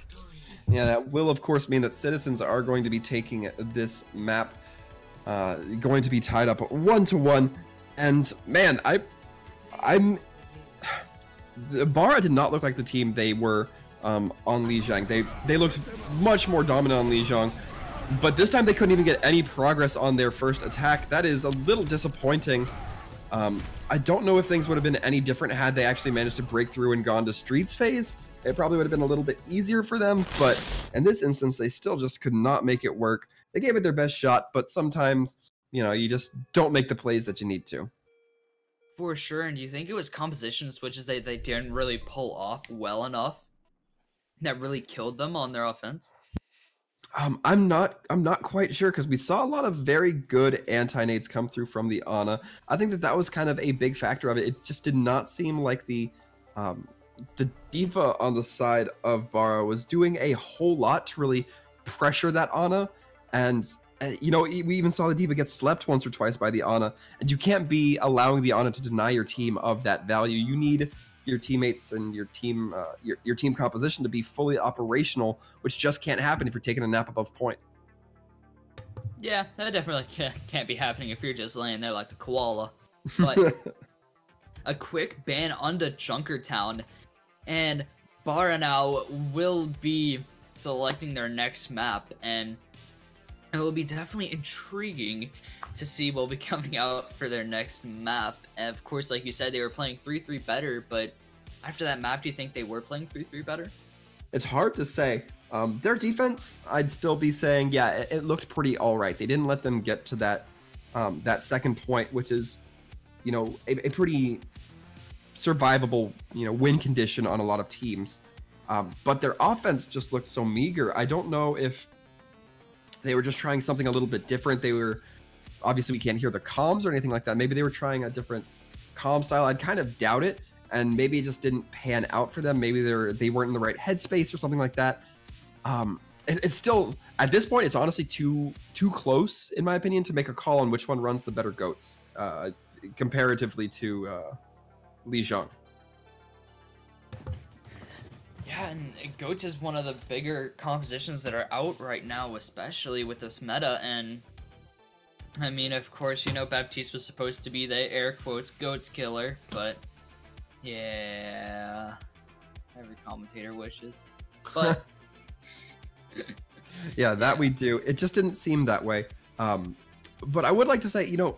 Yeah, that will of course mean that Citizens are going to be taking this map, going to be tied up 1-1. And man, Barah did not look like the team they were on Lijiang. They looked much more dominant on Lijiang, but this time they couldn't even get any progress on their first attack. That is a little disappointing. I don't know if things would have been any different had they actually managed to break through and gone to Streets phase. It probably would have been a little bit easier for them, but in this instance, they still just could not make it work. They gave it their best shot, but sometimes, you know, you just don't make the plays that you need to. For sure. And do you think it was composition switches they didn't really pull off well enough that really killed them on their offense? I'm not quite sure, because we saw a lot of very good anti-nades come through from the Ana. I think that was kind of a big factor of it. It just did not seem like the D.Va on the side of Barah was doing a whole lot to really pressure that Ana. And you know, we even saw the D.Va get slept once or twice by the Ana, and you can't be allowing the Ana to deny your team of that value. You need your teammates and your team your team composition to be fully operational, which just can't happen if you're taking a nap above point. Yeah, that definitely can't be happening if you're just laying there like the koala. But a quick ban onto Junkertown, and BarahNOW will be selecting their next map, and it will be definitely intriguing to see what will be coming out for their next map. And of course, like you said, they were playing 3-3 better, but after that map, do you think they were playing 3-3 better? It's hard to say. Their defense, I'd still be saying, yeah, it looked pretty all right. They didn't let them get to that that second point, which is, you know, a pretty survivable, you know, win condition on a lot of teams. But their offense just looked so meager. I don't know if they were just trying something a little bit different. They were, obviously we can't hear the comms or anything like that. Maybe they were trying a different comm style. I'd kind of doubt it. And maybe it just didn't pan out for them. Maybe they weren't in the right headspace or something like that. It's still, at this point, it's honestly too close, in my opinion, to make a call on which one runs the better goats, comparatively to Lijiang. Yeah, and goats is one of the bigger compositions that are out right now, especially with this meta. And I mean, of course, you know, Baptiste was supposed to be the air quotes goats killer, but yeah, every commentator wishes. But yeah, that we do. It just didn't seem that way. But I would like to say, you know,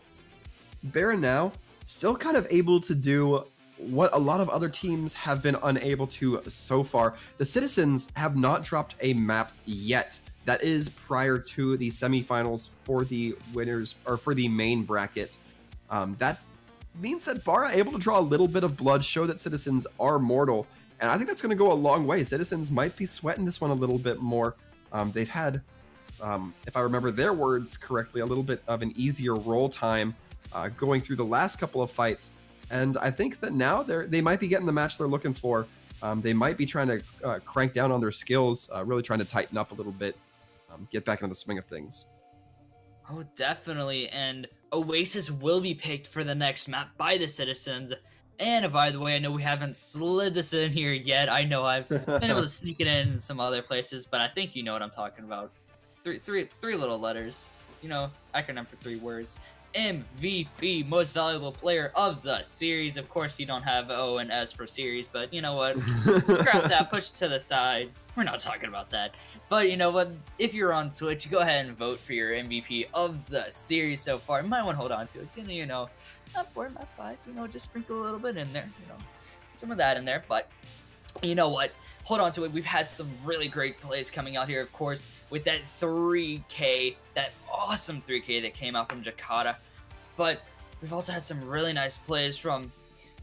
BarahNOW still kind of able to do what a lot of other teams have been unable to so far. The Citizens have not dropped a map yet. That is prior to the semifinals for the winners, or for the main bracket. That means that Barah able to draw a little bit of blood, show that Citizens are mortal, and I think that's going to go a long way. Citizens might be sweating this one a little bit more. They've had, if I remember their words correctly, a little bit of an easier roll time going through the last couple of fights, and I think that now they might be getting the match they're looking for. They might be trying to crank down on their skills, really trying to tighten up a little bit, get back into the swing of things. oh, definitely. And Oasis will be picked for the next map by the Citizens. And by the way, I know we haven't slid this in here yet. I know I've been able to sneak it in some other places, but I think you know what I'm talking about. Three little letters. You know, acronym for 3 words. MVP, most valuable player of the series. Of course, you don't have O and S for series, but you know what? Scrap that, push it to the side. We're not talking about that. But you know what? If you're on Twitch, go ahead and vote for your MVP of the series so far. You might want to hold on to it. You know, not 4, not 5. You know, just sprinkle a little bit in there. You know, some of that in there. But you know what? Hold on to it. We've had some really great plays coming out here, of course, with that 3K, that awesome 3K that came out from Jakarta. But we've also had some really nice plays from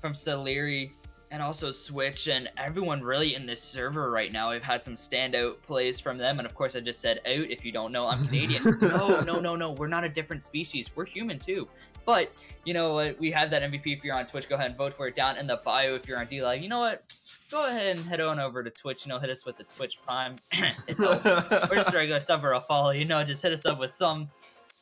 Saliri and also Switch and everyone really in this server right now. We've had some standout plays from them. And of course, I just said out. If you don't know, I'm Canadian. No. We're not a different species. We're human too. But you know what? We have that MVP. If you're on Twitch, go ahead and vote for it down in the bio. If you're on D-Live, you know what? Go ahead and head on over to Twitch. You know, hit us with the Twitch Prime. Or just regular sub or a follow. You know, just hit us up with some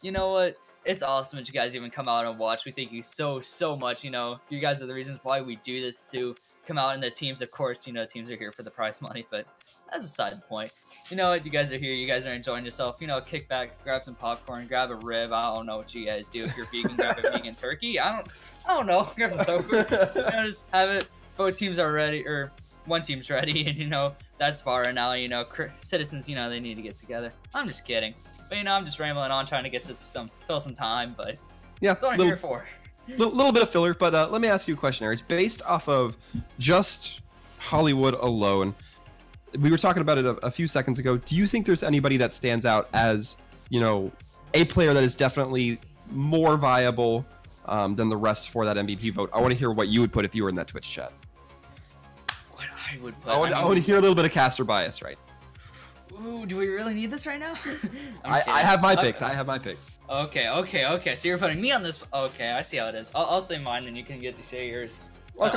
you know what? It's awesome that you guys even come out and watch. We thank you so much. You know, you guys are the reasons why we do this too. Come out, and the teams, of course, you know, teams are here for the prize money, but that's beside the point. You know what? You guys are here. You guys are enjoying yourself. You know, kick back, grab some popcorn, grab a rib. I don't know what you guys do. If you're vegan, grab a vegan turkey. I don't know. Grab some tofu. You know, just have it. Both teams are ready, or one team's ready, and you know that's BarahNOW. You know, citizens. You know, they need to get together. I'm just kidding. But you know, I'm just rambling on trying to get this fill some time, but yeah, that's what I'm here for. Little bit of filler, but let me ask you a question, Aries. Based off of just Hollywood alone, we were talking about it a few seconds ago. Do you think there's anybody that stands out as, you know, a player that is definitely more viable than the rest for that MVP vote? I want to hear what you would put if you were in that Twitch chat. What I would put. I want to hear a little bit of caster bias, right? Ooh, do we really need this right now? I have my picks. I have my picks. Okay. So you're putting me on this. Okay, I see how it is. I'll say mine, and you can get to say yours. Okay.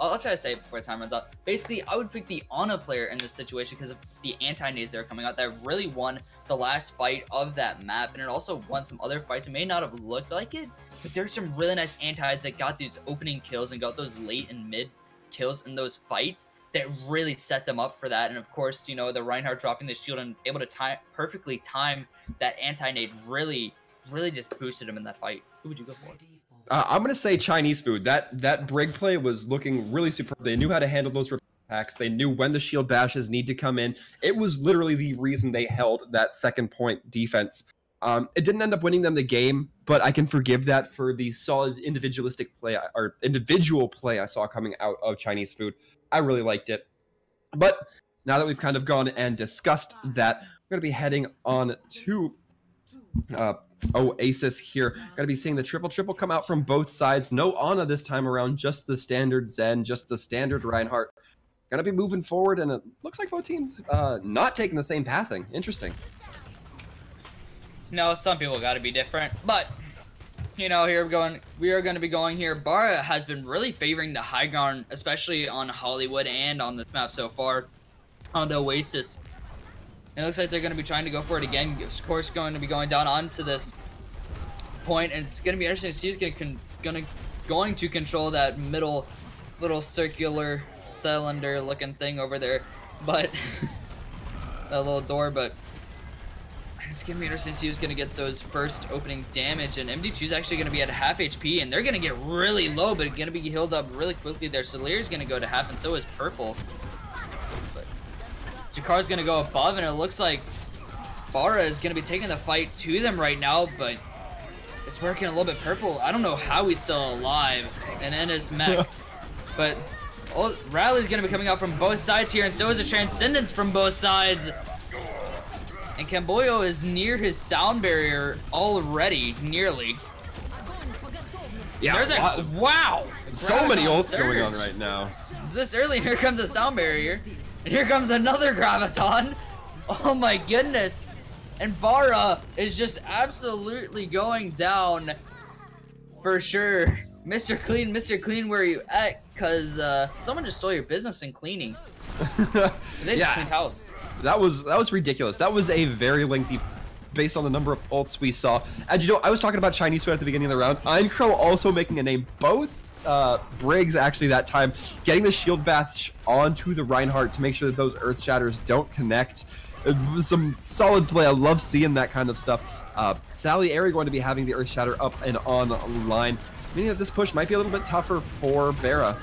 I'll try to say it before time runs out. Basically, I would pick the Ana player in this situation because of the anti-nades that are coming out that really won the last fight of that map, and it also won some other fights. It may not have looked like it, but there's some really nice antis that got these opening kills and got those late and mid kills in those fights that really set them up for that. And of course, you know, the Reinhardt dropping the shield and able to perfectly time that anti-nade really just boosted him in that fight. Who would you go for? I'm gonna say Chinese food. That Brig play was looking really superb. They knew how to handle those attacks. They knew when the shield bashes need to come in. It was literally the reason they held that second point defense. It didn't end up winning them the game, but I can forgive that for the solid individualistic play or individual play I saw coming out of Chinese food. I really liked it. But now that we've kind of gone and discussed that, we're gonna be heading on to Oasis here. Gonna be seeing the triple come out from both sides. No Ana this time around, just the standard Zen, just the standard Reinhardt. Gonna be moving forward, and it looks like both teams not taking the same pathing. Interesting. No, some people gotta be different, but you know, here we are going to be going here. Barah has been really favoring the high ground, especially on Hollywood and on this map so far on the Oasis. It looks like they're going to be trying to go for it again. Of course, going to be going down onto this point, and it's going to be interesting to see who's going to control that middle little circular cylinder looking thing over there, but that little door. But it's going to be interesting to see who's going to get those first opening damage, and MD2 is actually going to be at half HP, and they're going to get really low, but going to be healed up really quickly there. Solier's going to go to half, and so is Purple. But Jakar's going to go above, and it looks like Barah is going to be taking the fight to them right now, but it's working a little bit. Purple, I don't know how he's still alive, and in his mech. But Rally's going to be coming out from both sides here, and so is a Transcendence from both sides. And Camboyo is near his sound barrier already, nearly. Yeah, wow! So many ults going on right now. This early, here comes a sound barrier. And here comes another Graviton. Oh my goodness. And Barah is just absolutely going down for sure. Mr. Clean, where are you at? Cause someone just stole your business in cleaning. They just cleaned house. That was ridiculous. That was a very lengthy, based on the number of ults we saw. And you know, I was talking about Chinese food at the beginning of the round. Einkrell also making a name. Both Briggs actually that time getting the shield bash onto the Reinhardt to make sure that those Earth Shatters don't connect. It was some solid play. I love seeing that kind of stuff. Sally Airy going to be having the Earth Shatter up and online, meaning that this push might be a little bit tougher for Barah.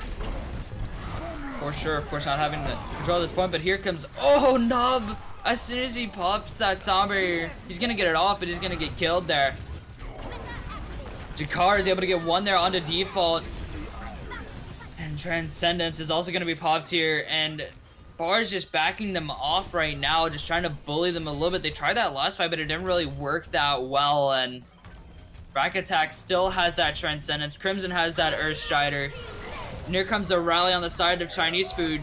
For sure, of course, not having to control this point, but here comes, oh, Nub! As soon as he pops that sound barrier, he's gonna get it off, but he's gonna get killed there. Jakar is able to get one there onto default. And Transcendence is also gonna be popped here, and Bar's just backing them off right now, just trying to bully them a little bit. They tried that last fight, but it didn't really work that well, and Rack Attack still has that Transcendence. Crimson has that Earthstrider. And here comes a rally on the side of Chinese food.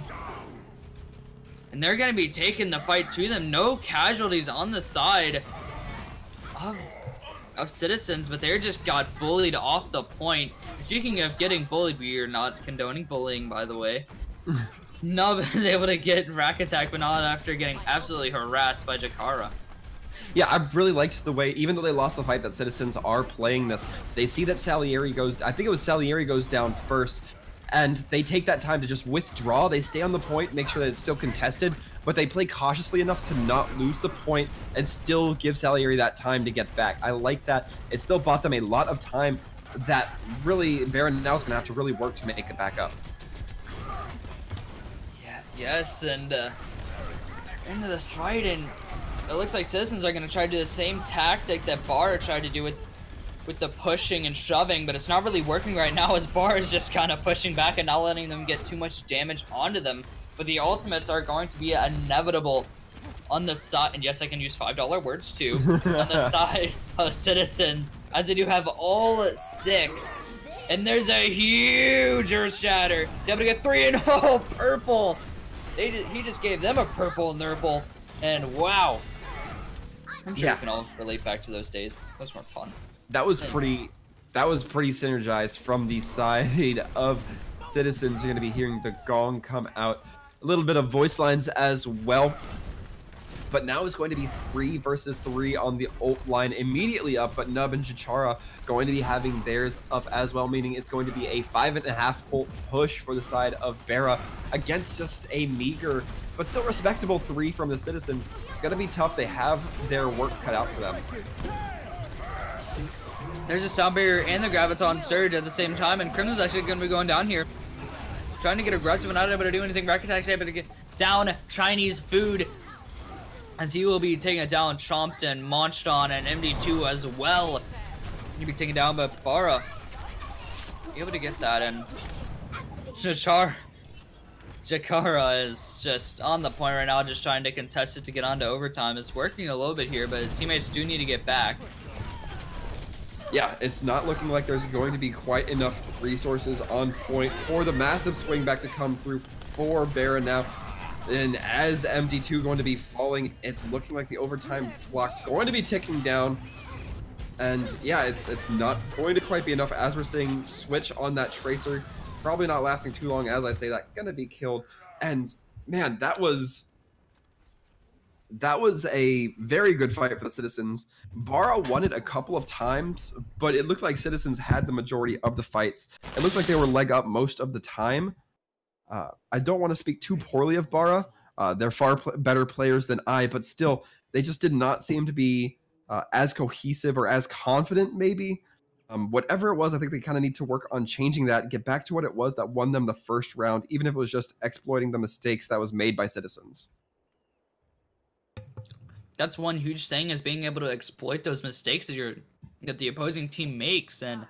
And they're going to be taking the fight to them. No casualties on the side of Citizens, but they just got bullied off the point. Speaking of getting bullied, we are not condoning bullying, by the way. Nub is able to get Rack Attack, but not after getting absolutely harassed by Jakara. Yeah, I really liked the way, even though they lost the fight, that Citizens are playing this. They see that Salieri goes, I think it was Salieri goes down first, and they take that time to just withdraw. They stay on the point, make sure that it's still contested, but they play cautiously enough to not lose the point and still give Salieri that time to get back. I like that. It still bought them a lot of time that really BarahNOW is going to have to really work to make it back up. Yeah, yes, and into this fight, and it looks like Citizens are going to try to do the same tactic that Barah tried to do with the pushing and shoving, but it's not really working right now as Barah is just kind of pushing back and not letting them get too much damage onto them. But the ultimates are going to be inevitable on the side, and yes, I can use $5 words too, on the side of Citizens, as they do have all 6. And there's a huge Earth Shatter. He's able to get 3 and purple. He just gave them a purple Nurple, and wow. I'm sure we can all relate back to those days. Those weren't fun. That was pretty synergized from the side of Citizens. You're going to be hearing the gong come out. A little bit of voice lines as well. But now it's going to be 3 versus 3 on the ult line immediately up, but Nub and Chachara going to be having theirs up as well, meaning it's going to be a 5.5 ult push for the side of Barah against just a meager but still respectable 3 from the Citizens. It's going to be tough. They have their work cut out for them. There's a Sound Barrier and the Graviton Surge at the same time, and Crimson's actually going to be going down here. Trying to get aggressive and not able to do anything. Rack Attack's able to get down Chinese food, as he will be taking it down, chomped and munched on, and MD2 as well. He'll be taken down by Barah. Able to get that, and Chachara is just on the point right now, just trying to contest it to get onto overtime. It's working a little bit here, but his teammates do need to get back. Yeah, it's not looking like there's going to be quite enough resources on point for the massive swing back to come through for BarahNOW. And as MD2 going to be falling, it's looking like the overtime clock going to be ticking down. And yeah, it's not going to quite be enough, as we're seeing switch on that Tracer. Probably not lasting too long, as I say that, gonna be killed. And man, that was a very good fight for the Citizens. Barah won it a couple of times, but it looked like Citizens had the majority of the fights. It looked like they were leg up most of the time. I don't want to speak too poorly of Barah. They're far better players than I, but still, they just did not seem to be as cohesive or as confident, maybe. Whatever it was, I think they kind of need to work on changing that, get back to what it was that won them the first round, even if it was just exploiting the mistakes that was made by Citizens. That's one huge thing, is being able to exploit those mistakes that the opposing team makes, and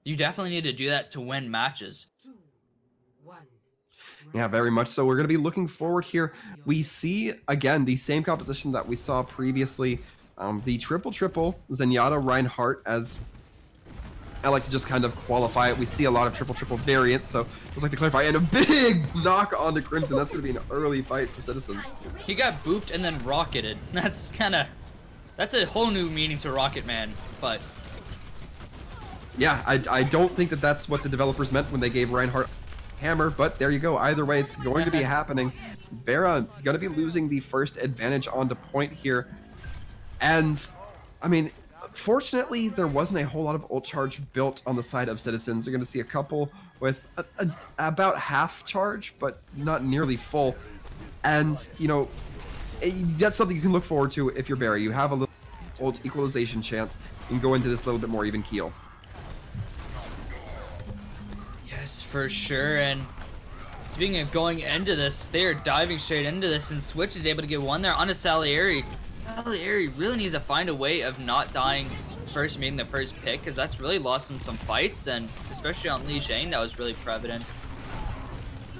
you definitely need to do that to win matches. Yeah, very much so. We're going to be looking forward here. We see, again, the same composition that we saw previously. The triple Zenyatta Reinhardt, as I like to just kind of qualify it. We see a lot of triple variants, so just like to clarify. And a big knock onto Crimson. That's going to be an early fight for Citizens. He got booped and then rocketed. That's a whole new meaning to Rocket Man, but yeah, I don't think that that's what the developers meant when they gave Reinhardt hammer, but there you go. Either way, it's going to be happening. Barah going to be losing the first advantage onto point here. And, I mean, fortunately, there wasn't a whole lot of ult charge built on the side of Citizens. You're going to see a couple with about half charge, but not nearly full. And, you know, that's something you can look forward to if you're Barah. You have a little ult equalization chance and go into this little bit more even keel. yes, for sure. And speaking of going into this, they are diving straight into this, and Switch is able to get one there on a Salieri. Salieri really needs to find a way of not dying first, making the first pick, because that's really lost him some fights, and especially on Li Jiang, that was really prevalent.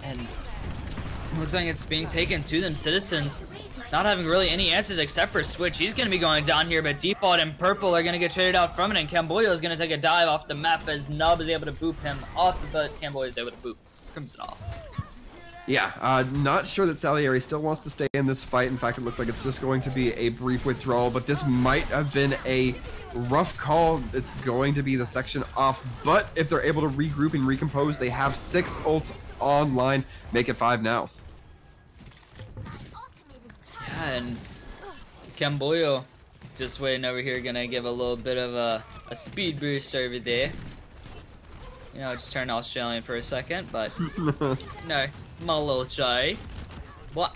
And it looks like it's being taken to them. Citizens not having really any answers except for Switch. He's going to be going down here, but Default and Purple are going to get traded out from it, and Camboyo is going to take a dive off the map as Nub is able to boop him off, but Camboyo is able to boop Crimson off. Yeah, not sure that Salieri still wants to stay in this fight. In fact, it looks like it's just going to be a brief withdrawal, but this might have been a rough call. It's going to be the section off, but if they're able to regroup and recompose, they have 6 ults online. Make it 5 now. Yeah, and Camboyo just waiting over here, gonna give a little bit of a speed boost over there. You know, just turn Australian for a second, but no, my little J. What?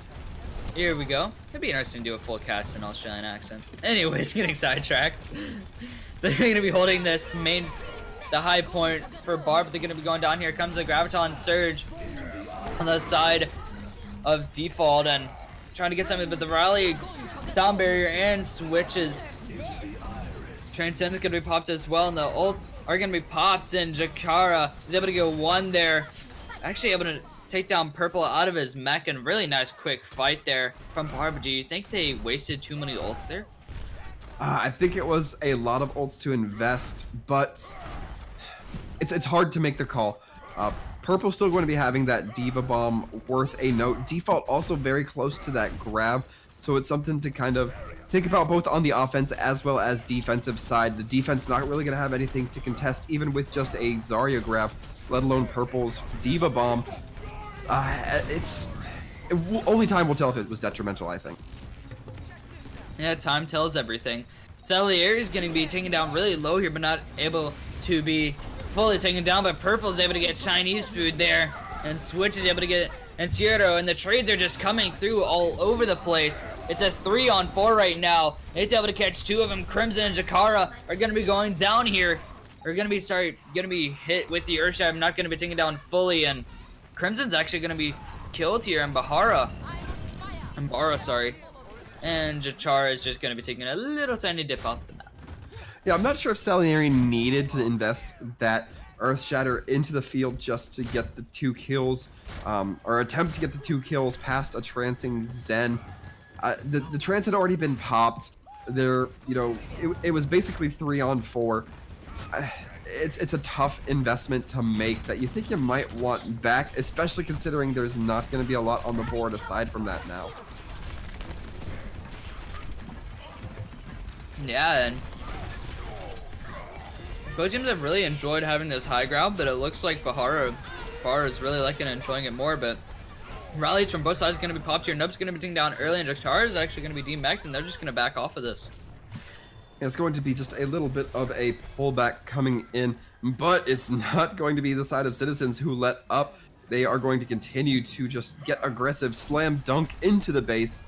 Here we go. It'd be interesting to do a full cast in Australian accent. Anyways, getting sidetracked. They're gonna be holding this the high point for Barb. They're gonna be going down here. Comes a Graviton Surge on the side of Default and trying to get something, but the rally down barrier and switches. Transcendence gonna be popped as well, and the ults are gonna be popped, and Jakara is able to get one there. Actually able to take down Purple out of his mech, and really nice quick fight there from Barb. Do you think they wasted too many ults there? I think it was a lot of ults to invest, but it's hard to make the call. Purple's still going to be having that Diva Bomb worth a note. Default also very close to that grab, so it's something to kind of think about both on the offense as well as defensive side. The defense not really going to have anything to contest, even with just a Zarya grab, let alone Purple's Diva Bomb. Only time will tell if it was detrimental, I think. Yeah, time tells everything. Salieri is going to be taken down really low here, but not able to be fully taken down. But Purple's able to get Chinese food there, and Switch is able to get and Cierto, and the trades are just coming through all over the place. It's a 3-on-4 right now. It's able to catch two of them. Crimson and Jakara are going to be going down here. Are going to be hit with the Earthshatter. I'm not going to be taken down fully, and Crimson's actually going to be killed here, and Barah, sorry. And Jachara is just going to be taking a little tiny dip off the map. Yeah, I'm not sure if Salieri needed to invest that Earthshatter into the field just to get the 2 kills, or attempt to get the 2 kills past a trancing Zen. The trance had already been popped. There, you know, it was basically 3-on-4. It's a tough investment to make that you think you might want back, especially considering there's not going to be a lot on the board aside from that now. Yeah, and both teams have really enjoyed having this high ground, but it looks like Barah is really liking and enjoying it more. But rallies from both sides are going to be popped here. Nub's going to be taken down early, and Jakara is actually going to be demeched, and they're just going to back off of this. Yeah, it's going to be just a little bit of a pullback coming in, but it's not going to be the side of Citizens who let up. They are going to continue to just get aggressive, slam dunk into the base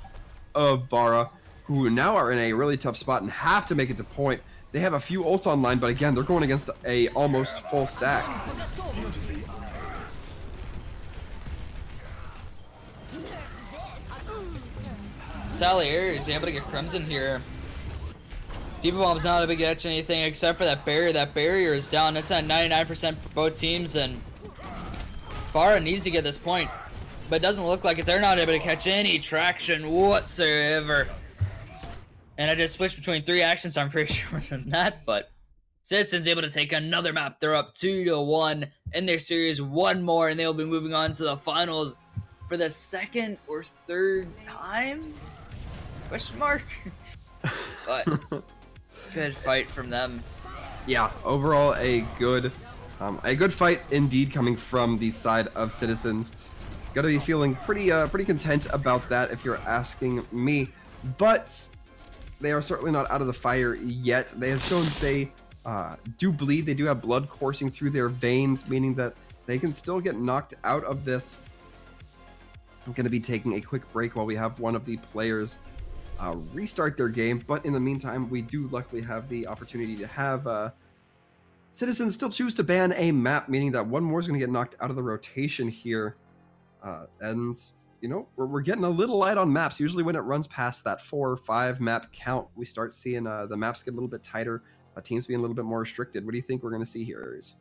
of Barah, who now are in a really tough spot and have to make it to point. They have a few ults online, but again, they're going against a almost full stack. Salieri is able to get Crimson here. Diva Bomb's not able to get anything except for that barrier. That barrier is down. It's at 99% for both teams, and Barah needs to get this point, but it doesn't look like it. They're not able to catch any traction whatsoever. And I just switched between 3 actions, so I'm pretty sure than that, but Citizens able to take another map. They're up 2-1 in their series. One more, and they'll be moving on to the finals for the 2nd or 3rd time? Question mark? But good fight from them. Yeah, overall a good fight indeed coming from the side of Citizens. Gotta be feeling pretty content about that if you're asking me, but they are certainly not out of the fire yet. They have shown they do bleed. They do have blood coursing through their veins, meaning that they can still get knocked out of this. I'm going to be taking a quick break while we have one of the players restart their game, but in the meantime, we do luckily have the opportunity to have Citizens still choose to ban a map, meaning that one more is going to get knocked out of the rotation here. And you know, we're getting a little light on maps. Usually when it runs past that 4 or 5 map count, we start seeing the maps get a little bit tighter, teams being a little bit more restricted. What do you think we're going to see here, Aries?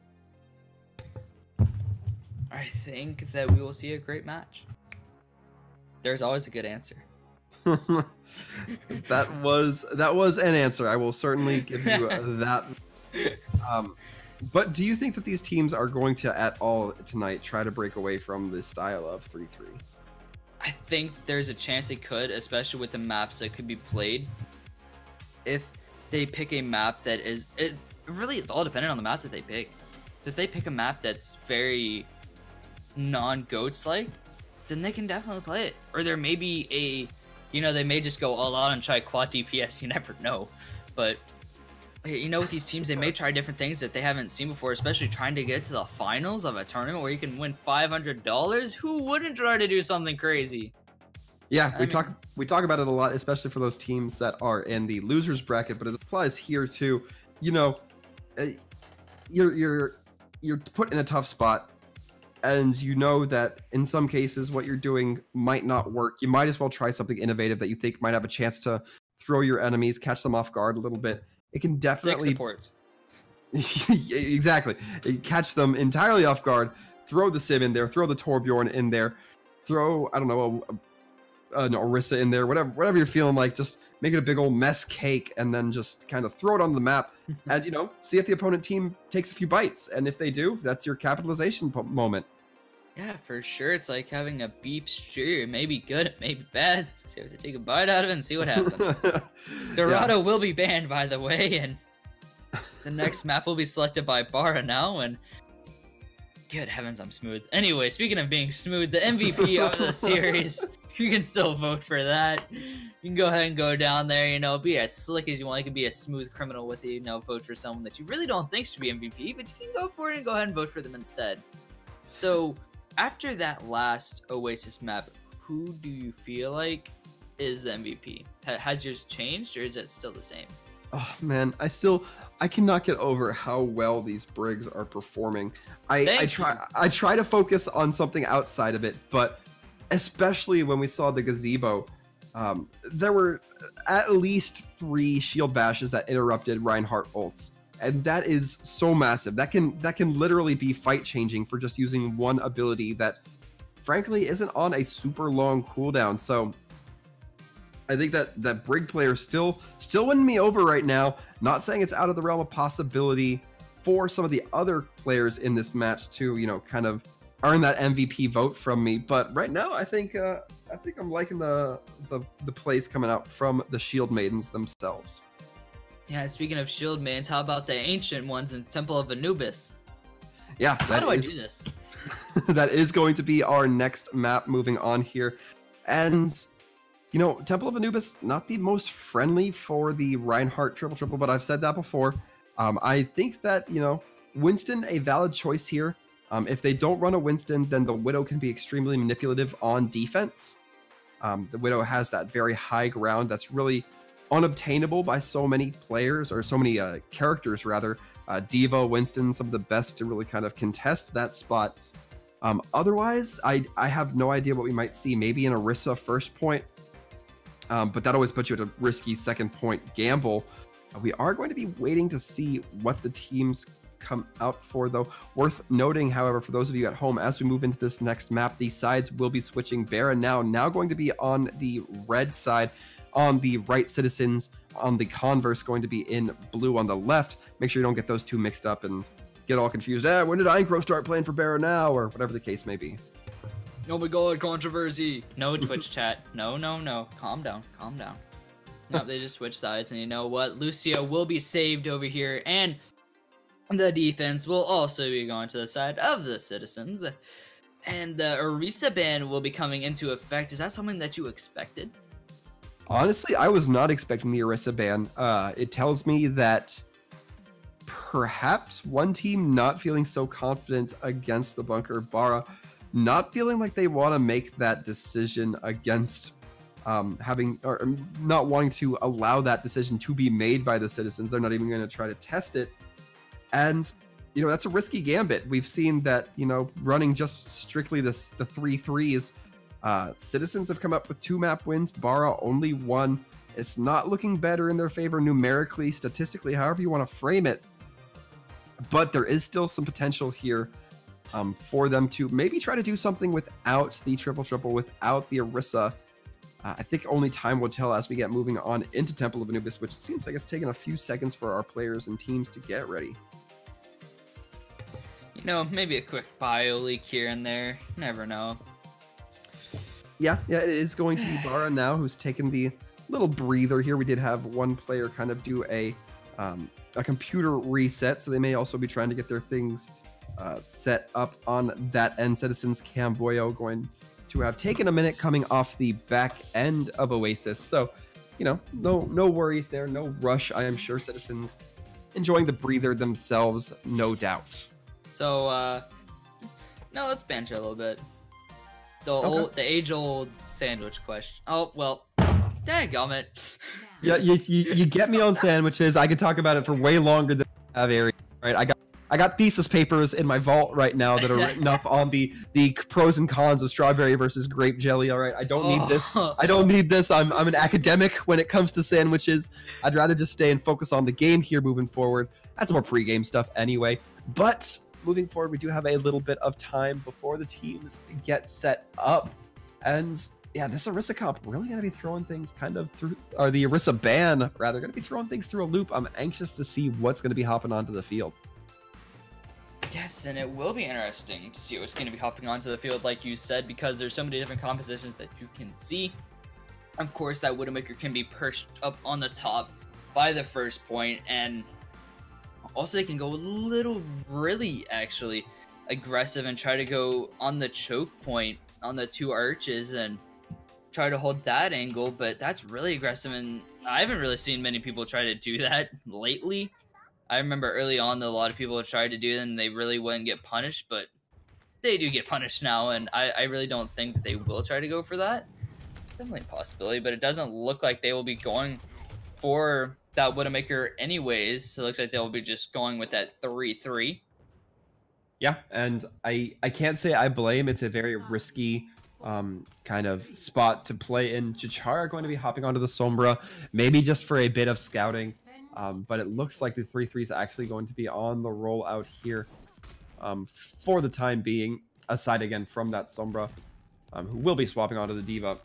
I think that we will see a great match. There's always a good answer. that was an answer. I will certainly give you that. But do you think that these teams are going to at all tonight try to break away from this style of 3-3? I think there's a chance they could, especially with the maps that could be played. If they pick a map that is, it's all dependent on the map that they pick. If they pick a map that's very non-goats like, then they can definitely play it. Or there may be You know, they may just go all out and try quad DPS. You never know. But, you know, with these teams, they may try different things that they haven't seen before, especially trying to get to the finals of a tournament where you can win $500. Who wouldn't try to do something crazy? Yeah, we talk about it a lot, especially for those teams that are in the losers bracket, but it applies here too. You know, you're put in a tough spot, and you know that in some cases what you're doing might not work. You might as well try something innovative that you think might have a chance to throw your enemies, catch them off guard a little bit. It can definitely supports. Exactly. Catch them entirely off guard, throw the Sim in there, throw the Torbjorn in there, throw, I don't know, an Orisa in there, whatever you're feeling like, just make it a big old mess cake and then just kind of throw it on the map and, you know, see if the opponent team takes a few bites. And if they do, that's your capitalization moment. Yeah, for sure. It's like having a beef stew. It may be good, it may be bad. So you have to take a bite out of it and see what happens. Dorado will be banned, by the way, and the next map will be selected by BarahNOW, and good heavens, I'm smooth. Anyway, speaking of being smooth, the MVP of the series, you can still vote for that. You can go ahead and go down there, you know, be as slick as you want. You can be a smooth criminal with it, you know, vote for someone that you really don't think should be MVP, but you can go for it and go ahead and vote for them instead. So, after that last Oasis map, who do you feel like is the MVP? Has yours changed, or is it still the same? Oh man, I cannot get over how well these Brigs are performing. I try to focus on something outside of it, but especially when we saw the gazebo, there were at least 3 shield bashes that interrupted Reinhardt ults. And that is so massive. That can literally be fight changing for just using one ability that frankly isn't on a super long cooldown. So I think that Brig player still winning me over right now. Not saying it's out of the realm of possibility for some of the other players in this match to, you know, kind of earn that MVP vote from me. But right now I think I'm liking the plays coming out from the Shield Maidens themselves. Yeah, speaking of shield maidens, how about the ancient ones in Temple of Anubis? Yeah, how do I do this? That is going to be our next map moving on here. And, you know, Temple of Anubis, not the most friendly for the Reinhardt triple, but I've said that before. I think that, you know, Winston, a valid choice here. If they don't run a Winston, then the Widow can be extremely manipulative on defense. The Widow has that very high ground that's really unobtainable by so many players, or so many characters rather. Diva, Winston, some of the best to really kind of contest that spot. Otherwise, I have no idea what we might see. Maybe an Orisa first point, but that always puts you at a risky second point gamble. We are going to be waiting to see what the teams come out for, though. Worth noting, however, for those of you at home, as we move into this next map, the sides will be switching. BarahNOW now going to be on the red side. On the right, Citizens on the converse going to be in blue on the left. Make sure you don't get those two mixed up and get all confused. When did Eincro start playing for BarahNOW, or whatever the case may be. Oh my god, controversy. No Twitch chat. No. Calm down. No, they just switch sides, and you know what? Lucio will be saved over here, and the defense will also be going to the side of the Citizens. And the Orisa ban will be coming into effect. Is that something that you expected? Honestly, I was not expecting the Orisa ban. It tells me that perhaps one team not feeling so confident against the bunker, Barah, not feeling like they want to make that decision against not wanting to allow that decision to be made by the Citizens. They're not even going to try to test it. And, you know, that's a risky gambit. We've seen that, you know, running just strictly the 3-3s, Citizens have come up with 2 map wins, Barah only 1. It's not looking better in their favor numerically, statistically, however you want to frame it. But there is still some potential here for them to maybe try to do something without the triple, without the Orisa. I think only time will tell as we get moving on into Temple of Anubis, which seems like it's taken a few seconds for our players and teams to get ready. You know, maybe a quick bio leak here and there. Never know. Yeah, it is going to be BarahNOW who's taken the little breather here. We did have one player kind of do a computer reset, so they may also be trying to get their things set up on that end. Citizens Camboyo going to have taken a minute coming off the back end of Oasis. So, you know, no worries there, no rush. I am sure Citizens enjoying the breather themselves, no doubt. So, no, let's banter a little bit. The age-old sandwich question. Oh, well, dadgummit. Yeah, you get me on sandwiches. I could talk about it for way longer than I have, Ari. Right? I got thesis papers in my vault right now that are written up on the pros and cons of strawberry versus grape jelly. All right, I don't need this. I don't need this. I'm an academic when it comes to sandwiches. I'd rather just stay and focus on the game here moving forward. That's more pre-game stuff anyway. But moving forward, we do have a little bit of time before the teams get set up. And yeah, this Orisa Cup really going to be throwing things kind of through, or the Orisa ban, rather, going to be throwing things through a loop. I'm anxious to see what's going to be hopping onto the field. Yes, and it will be interesting to see what's going to be hopping onto the field, like you said, because there's so many different compositions that you can see. Of course, that Widowmaker can be perched up on the top by the first point, and also they can go a little really, actually, aggressive and try to go on the choke point on the two arches and try to hold that angle, but that's really aggressive, and I haven't really seen many people try to do that lately. I remember early on that a lot of people tried to do it and they really wouldn't get punished, but they do get punished now, and I really don't think that they will try to go for that. Definitely a possibility, but it doesn't look like they will be going for that Widowmaker anyways. It looks like they'll be just going with that 3-3. Yeah, and I can't say I blame. It's a very risky kind of spot to play in. Chichara going to be hopping onto the Sombra, maybe just for a bit of scouting. But it looks like the 3-3 is actually going to be on the roll out here for the time being, aside again from that Sombra, who will be swapping onto the D.Va.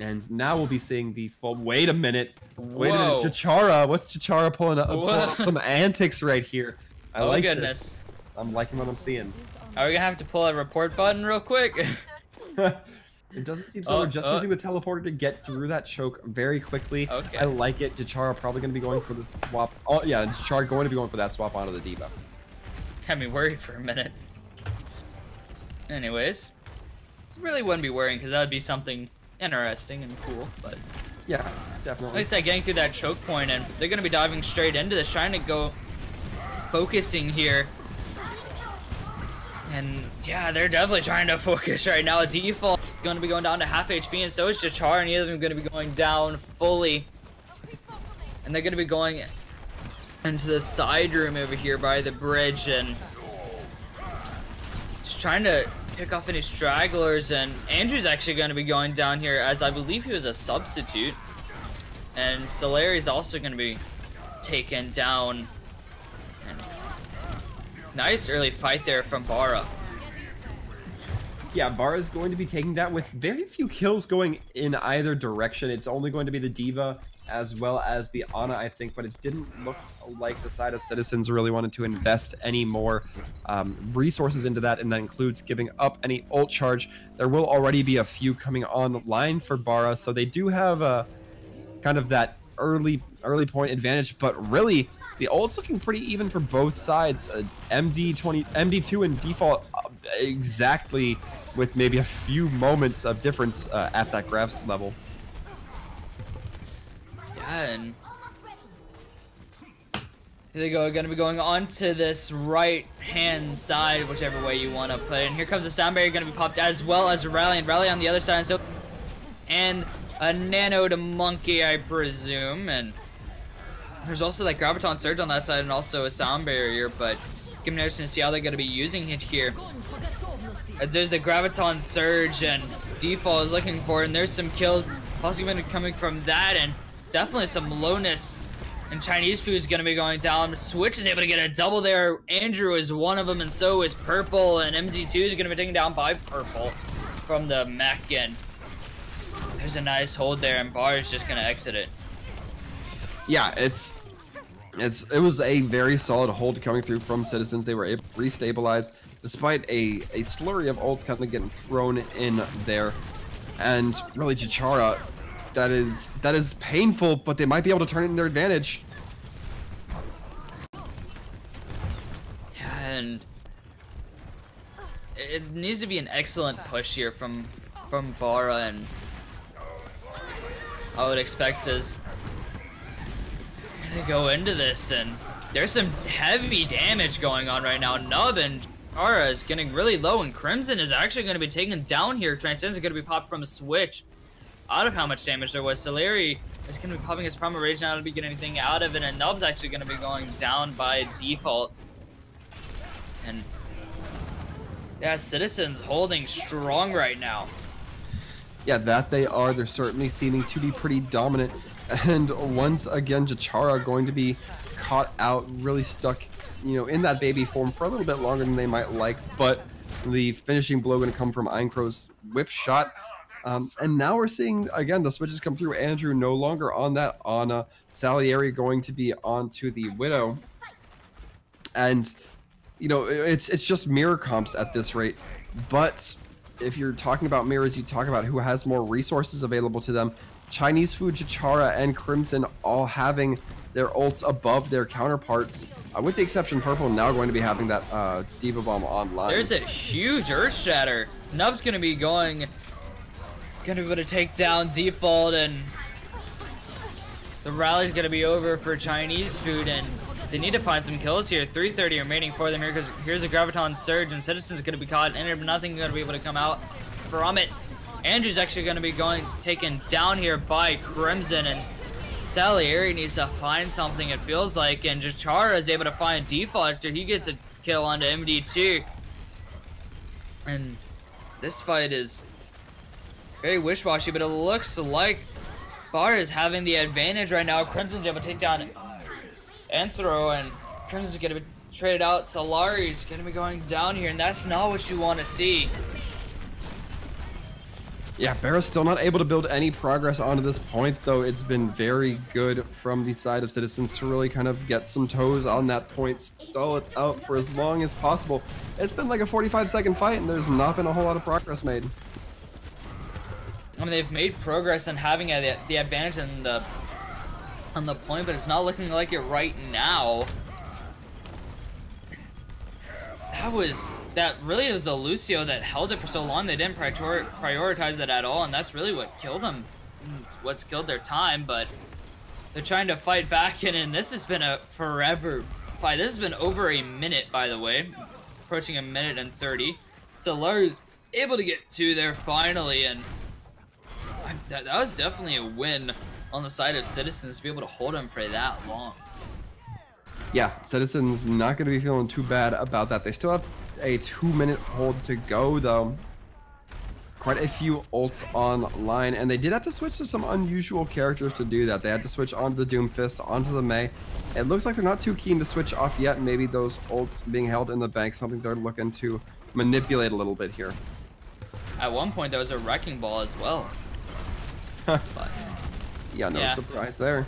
And now we'll be seeing the full... Wait a minute. Wait a minute. Chichara. What's Chichara pulling up some antics right here? I like this. I'm liking what I'm seeing. Are we going to have to pull a report button real quick? It doesn't seem so. We're just using the teleporter to get through that choke very quickly. Okay. I like it. Chichara probably going to be going for the swap. Oh, yeah, Chichara going to be going for that swap onto the D.Va. Had me worried for a minute. Anyways, really wouldn't be worrying because that would be something interesting and cool, but yeah, definitely. Like I said, getting through that choke point, and they're going to be diving straight into this, trying to go focusing here. And yeah, they're definitely trying to focus right now. Default is going to be going down to half HP, and so is Chichara, and either of them going to be going down fully. And they're going to be going into the side room over here by the bridge, and just trying to pick off any stragglers. And Andrew's actually going to be going down here, as I believe he was a substitute. And Solari's also going to be taken down. Nice early fight there from Bara. Yeah, Bara's going to be taking that with very few kills going in either direction. It's only going to be the D.Va as well as the Ana, I think, but it didn't look like the side of Citizens really wanted to invest any more resources into that, and that includes giving up any ult charge. There will already be a few coming online for Bara, so they do have a kind of that early point advantage, but really the ult's looking pretty even for both sides. MD2 and Default exactly, with maybe a few moments of difference at that graphs level. Yeah, and here they go, going to be going on to this right-hand side, whichever way you want to play it. And here comes the sound barrier going to be popped, as well as Rally, and Rally on the other side. So, and a Nano to Monkey, I presume, and there's also that Graviton Surge on that side, and also a sound barrier, but give me notice to see how they're going to be using it here. As there's the Graviton Surge, and Default is looking for it, and there's some kills possibly coming from that, and definitely some lowness. And Chinese Food is going to be going down. Switch is able to get a double there. Andrew is one of them, and so is Purple, and MD2 is going to be taken down by Purple from the mech, and there's a nice hold there, and Bar is just going to exit it. Yeah, it was a very solid hold coming through from Citizens. They were able to restabilize despite a slurry of ults kind of getting thrown in there. And really, Chichara, that is painful, but they might be able to turn it in their advantage. Yeah, and it needs to be an excellent push here from from Bara, and I would expect us to go into this, and there's some heavy damage going on right now. Nub and Chara is getting really low, and Crimson is actually going to be taken down here. Transcendence is going to be popped from a switch out of how much damage there was. Soleri is going to be popping his Primal Rage now to be getting anything out of it, and Nub's actually going to be going down by default. And yeah, Citizens holding strong right now. Yeah, that they are. They're certainly seeming to be pretty dominant. And once again, Jachara going to be caught out, really stuck, you know, in that baby form for a little bit longer than they might like. But the finishing blow going to come from Einkrow's whip shot. And now we're seeing, again, the switches come through. Andrew no longer on that Ana. Salieri going to be onto the Widow. And, you know, it's just mirror comps at this rate. But if you're talking about mirrors, you talk about who has more resources available to them. Chinese Food, Jachara, and Crimson all having their ults above their counterparts. With the exception Purple now going to be having that Diva Bomb online. There's a huge Earth Shatter. Nub's going to be going... Gonna be able to take down Default, and the rally's gonna be over for Chinese Food, and they need to find some kills here. 3:30 remaining for them here, because here's a Graviton Surge, and Citizen's gonna be caught in it, but nothing gonna be able to come out from it. Andrew's actually gonna be taken down here by Crimson, and Salieri needs to find something, it feels like, and Jachara is able to find Default after he gets a kill onto MD2. And this fight is very wish-washy, but it looks like Bar is having the advantage right now. Crimson's able to take down Anthro, and Crimson's going to be traded out. Solari's going to be going down here, and that's not what you want to see. Yeah, Barah's still not able to build any progress onto this point, though it's been very good from the side of Citizens to really kind of get some toes on that point, stall it out for as long as possible. It's been like a 45-second fight, and there's not been a whole lot of progress made. I mean, they've made progress in having the advantage on the point, but it's not looking like it right now. That really was the Lucio that held it for so long. They didn't prioritize it at all, and that's really what killed them. What's killed their time, but they're trying to fight back in, and this has been a forever fight. This has been over a minute, by the way, approaching a minute and 30. Delar's able to get two there finally, and that was definitely a win on the side of Citizens to be able to hold him for that long. Yeah, Citizens not going to be feeling too bad about that. They still have a 2-minute hold to go, though. Quite a few ults online, and they did have to switch to some unusual characters to do that. They had to switch onto the Doomfist, onto the Mei. It looks like they're not too keen to switch off yet. Maybe those ults being held in the bank, something they're looking to manipulate a little bit here. At one point, there was a Wrecking Ball as well. But, yeah, surprise there.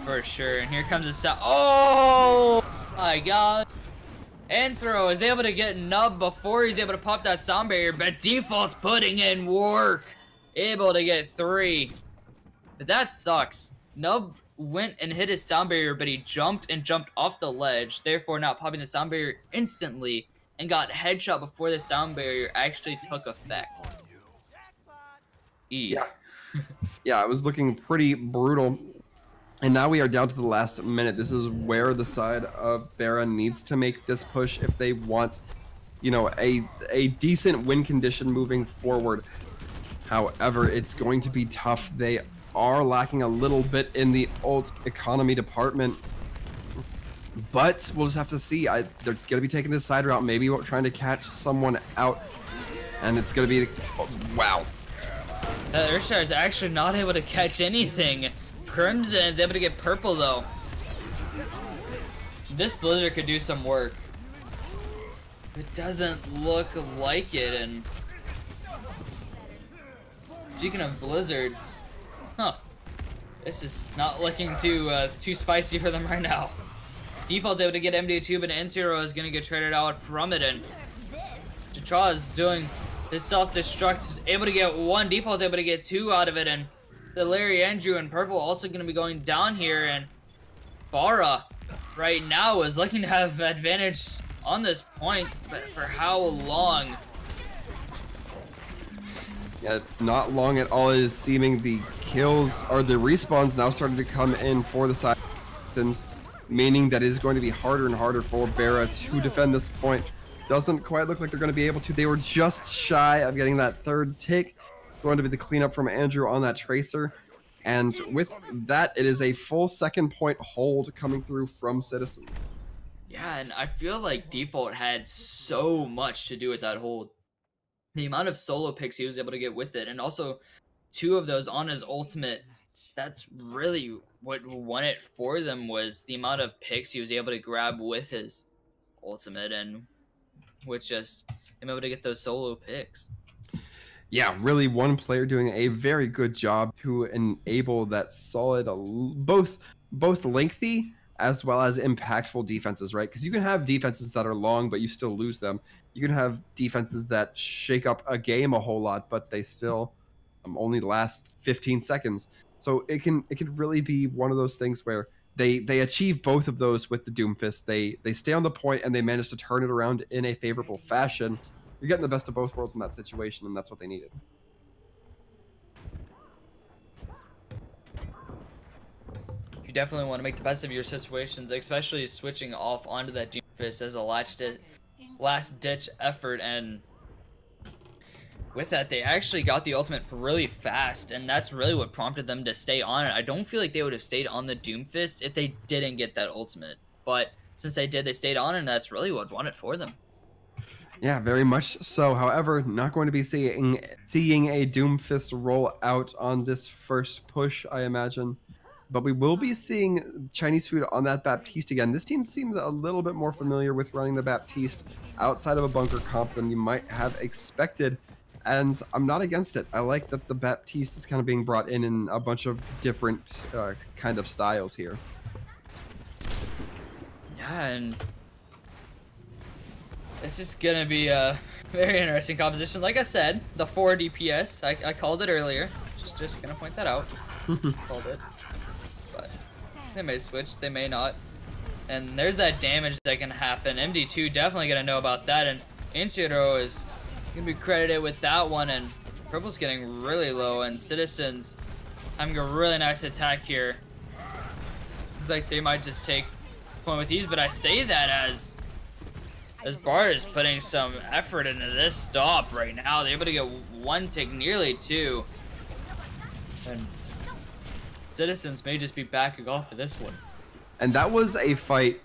For sure. And here comes a sound. Oh my god. Anthro is able to get Nub before he's able to pop that sound barrier, but Default's putting in work. Able to get 3. But that sucks. Nub went and hit his sound barrier, but he jumped off the ledge, therefore not popping the sound barrier instantly, and got headshot before the sound barrier actually took effect. Yeah. Yeah, it was looking pretty brutal. And now we are down to the last minute. This is where the side of Barah needs to make this push if they want, you know, a decent win condition moving forward. However, it's going to be tough. They are lacking a little bit in the ult economy department. But we'll just have to see. They're going to be taking this side route, maybe trying to catch someone out. And it's going to be... Oh, wow. Earthshatter is actually not able to catch anything. Crimson's able to get purple, though. This Blizzard could do some work. It doesn't look like it, and... Speaking of Blizzards... Huh. This is not looking too spicy for them right now. Default's able to get MD2, but N0 is going to get traded out from it, and Jatra is doing his self-destruct, able to get 1, Default's able to get 2 out of it, and the Larry, Andrew, and Purple also going to be going down here, and Bara right now is looking to have advantage on this point, but for how long? Yeah, not long at all is seeming the kills or the respawns now starting to come in for the Citizens, meaning that it is going to be harder and harder for Bara to defend this point. Doesn't quite look like they're going to be able to. They were just shy of getting that third tick. Going to be the cleanup from Andrew on that Tracer. And with that, it is a full second point hold coming through from Citizen. Yeah, and I feel like Default had so much to do with that hold. The amount of solo picks he was able to get with it, and also 2 of those on his ultimate, that's really what won it for them, was the amount of picks he was able to grab with his ultimate, and with just him able to get those solo picks. Yeah, really one player doing a very good job to enable that solid, both lengthy as well as impactful defenses, right? Because you can have defenses that are long, but you still lose them. You can have defenses that shake up a game a whole lot, but they still only last 15 seconds. So it can really be one of those things where they achieve both of those with the Doomfist. They stay on the point and they manage to turn it around in a favorable fashion. You're getting the best of both worlds in that situation, and that's what they needed. You definitely want to make the best of your situations, especially switching off onto that Doomfist as a last-ditch effort, and with that, they actually got the ultimate really fast, and that's really what prompted them to stay on it. I don't feel like they would have stayed on the Doomfist if they didn't get that ultimate, but since they did, they stayed on it, and that's really what won it for them. Yeah, very much so. However, not going to be seeing a Doomfist roll out on this first push, I imagine. But we will be seeing Chinese food on that Baptiste again. This team seems a little bit more familiar with running the Baptiste outside of a bunker comp than you might have expected. And I'm not against it. I like that the Baptiste is kind of being brought in a bunch of different kind of styles here. Yeah, and this is going to be a very interesting composition. Like I said, the 4 DPS, I called it earlier. Just going to point that out. Called it. But they may switch, they may not. And there's that damage that can happen. MD2 definitely going to know about that. And Inchiro is going to be credited with that one. And Purple's getting really low. And Citizens having a really nice attack here. Looks like they might just take point with ease. But I say that as Bar is putting some effort into this stop right now. They're able to get 1 tick, nearly 2. And Citizens may just be backing off of this one. And that was a fight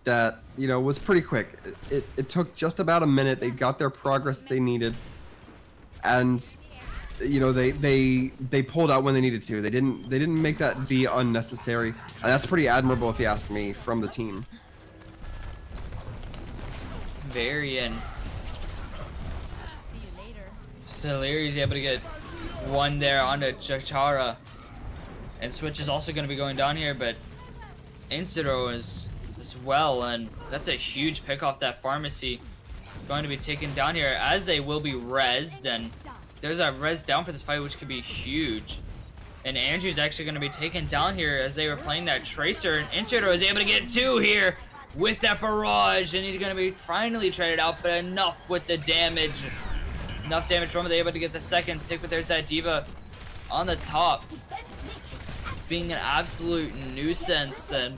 that, you know, was pretty quick. It took just about a minute. They got their progress they needed. And, you know, they pulled out when they needed to. They didn't make that be unnecessary. And that's pretty admirable, if you ask me, from the team. Varian. Saliri's able to get 1 there onto Chachara. And Switch is also going to be going down here, but Inciro is as well, and that's a huge pick off that pharmacy. Going to be taken down here, as they will be rezzed, and there's a res down for this fight, which could be huge. And Andrew's actually going to be taken down here as they were playing that Tracer, and Inciro is able to get 2 here with that barrage, and he's going to be finally traded out, but enough with the damage. Enough damage from him. They're able to get the second tick, but there's that Diva on the top, being an absolute nuisance, and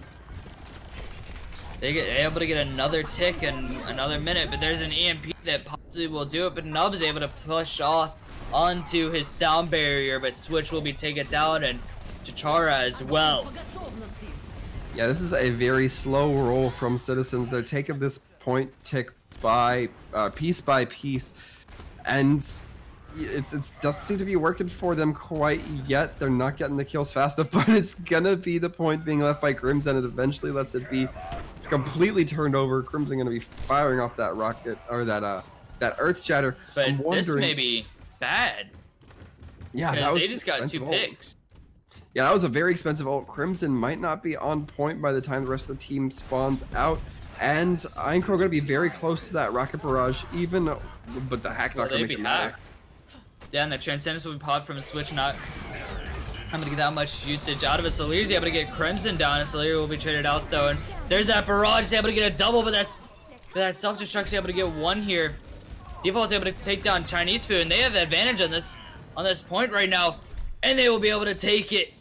they're able to get another tick and another minute, but there's an EMP that possibly will do it, but Nub's able to push off onto his sound barrier, but Switch will be taken down, and Chachara as well. Yeah, this is a very slow roll from Citizens. They're taking this point tick by piece, and it doesn't seem to be working for them quite yet. They're not getting the kills fast enough, but it's gonna be the point being left by Crimson, and it eventually lets it be completely turned over. Crimson gonna be firing off that rocket, or that Earth Shatter. But this may be bad. Yeah, that was they just got 2 picks. Yeah, that was a very expensive ult. Crimson might not be on point by the time the rest of the team spawns out. And Ironcrow gonna be very close to that rocket barrage, even, but the hack not gonna make it matter. Yeah, and the Transcendence will be popped from a Switch, not I'm gonna get that much usage out of it. Salir's able to get Crimson down, and Salir will be traded out though. And there's that barrage, he's able to get a double, but that self-destruct's able to get 1 here. Default's able to take down Chinese food, and they have the advantage on this point right now, and they will be able to take it.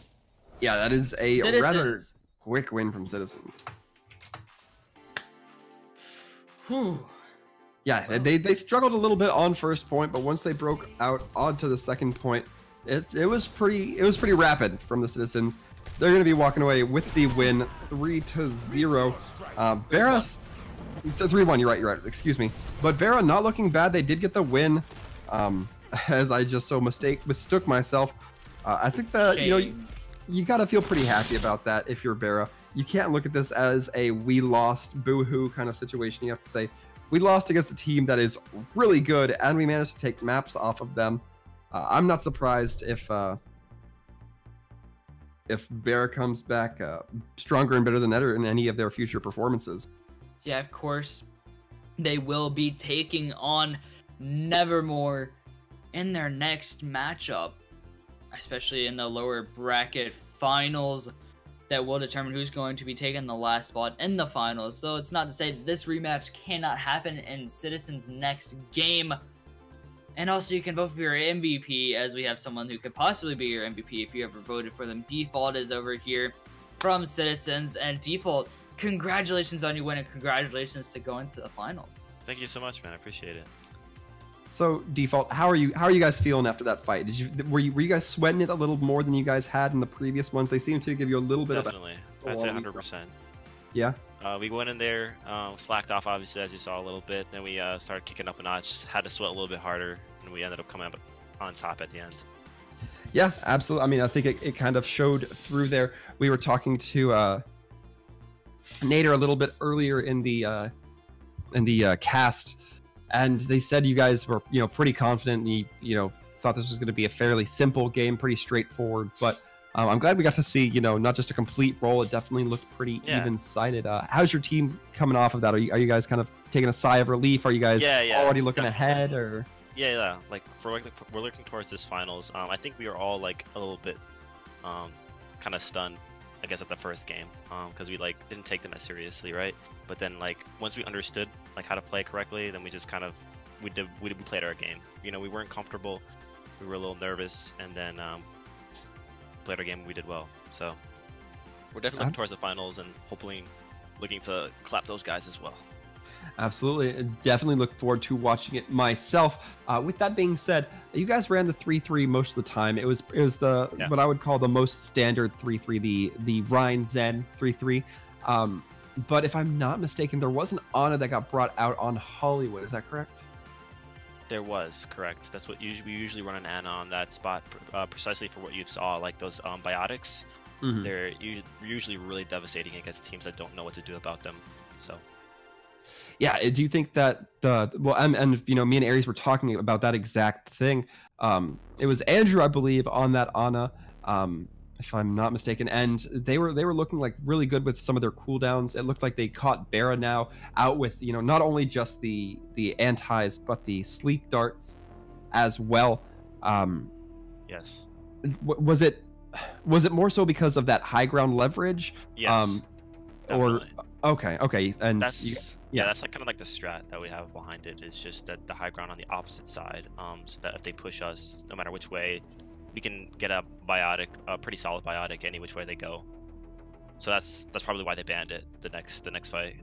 Yeah, that is a Citizens. rather quick win from Citizen. Whew. Yeah, they struggled a little bit on first point, but once they broke out onto the second point, it was pretty rapid from the Citizens. They're going to be walking away with the win, 3-0. Barah's 3-1. You're right. Excuse me. But Barah not looking bad. They did get the win. As I just so mistook myself. I think that you got to feel pretty happy about that if you're Barah. You can't look at this as a we lost, boo-hoo kind of situation. You have to say, we lost against a team that is really good, and we managed to take maps off of them. I'm not surprised if Barah comes back stronger and better than ever in any of their future performances. Yeah, of course. They will be taking on Nevermore in their next matchup, especially in the lower bracket finals that will determine who's going to be taking the last spot in the finals. So it's not to say that this rematch cannot happen in Citizens' next game. And also you can vote for your MVP, as we have someone who could possibly be your MVP if you ever voted for them. Default is over here from Citizens, and Default, congratulations on your win, and congratulations to going to the finals. Thank you so much, man. I appreciate it. So Default, how are you guys feeling after that fight? Were you guys sweating it a little more than you guys had in the previous ones? They seem to give you a little bit Definitely. I'd say 100%. Yeah. We went in there, slacked off obviously, as you saw a little bit. Then we started kicking up a notch, had to sweat a little bit harder, and we ended up coming up on top at the end. Yeah, absolutely. I mean, I think it kind of showed through there. We were talking to Nader a little bit earlier in the cast, and they said you guys were pretty confident. And you thought this was going to be a fairly simple game, pretty straightforward. But I'm glad we got to see not just a complete roll. It definitely looked pretty even-sided. How's your team coming off of that? Are you guys kind of taking a sigh of relief? Are you guys already looking ahead, or? Yeah. Like we're looking towards this finals. I think we are all like a little bit kind of stunned, I guess, at the first game, because we didn't take them as seriously, right? But then once we understood how to play correctly, then we just kind of we played our game. We weren't comfortable, we were a little nervous, and then played our game and we did well. So we're definitely looking towards the finals and hopefully looking to clap those guys as well. Absolutely. Definitely look forward to watching it myself. With that being said, you guys ran the 3-3 most of the time. It was the what I would call the most standard 3-3, the Rhine Zen 3-3. But if I'm not mistaken, there was an Ana that got brought out on Hollywood. Is that correct? There was, correct. That's what we usually run an Ana on that spot, precisely for what you saw, like those biotics. Mm-hmm. They're usually really devastating against teams that don't know what to do about them. So. Yeah, do you think that and me and Aries were talking about that exact thing. It was Andrew, I believe, on that Ana, if I'm not mistaken, and they were looking really good with some of their cooldowns. It looked like they caught BarahNOW out with not only just the antis but the sleep darts as well. Yes. Was it more so because of that high ground leverage? Yes. Definitely. Okay, and that's that's kind of the strat that we have behind it. Is just that the high ground on the opposite side, so that if they push us, no matter which way, we can get a pretty solid biotic any which way they go. So that's probably why they banned it the next fight.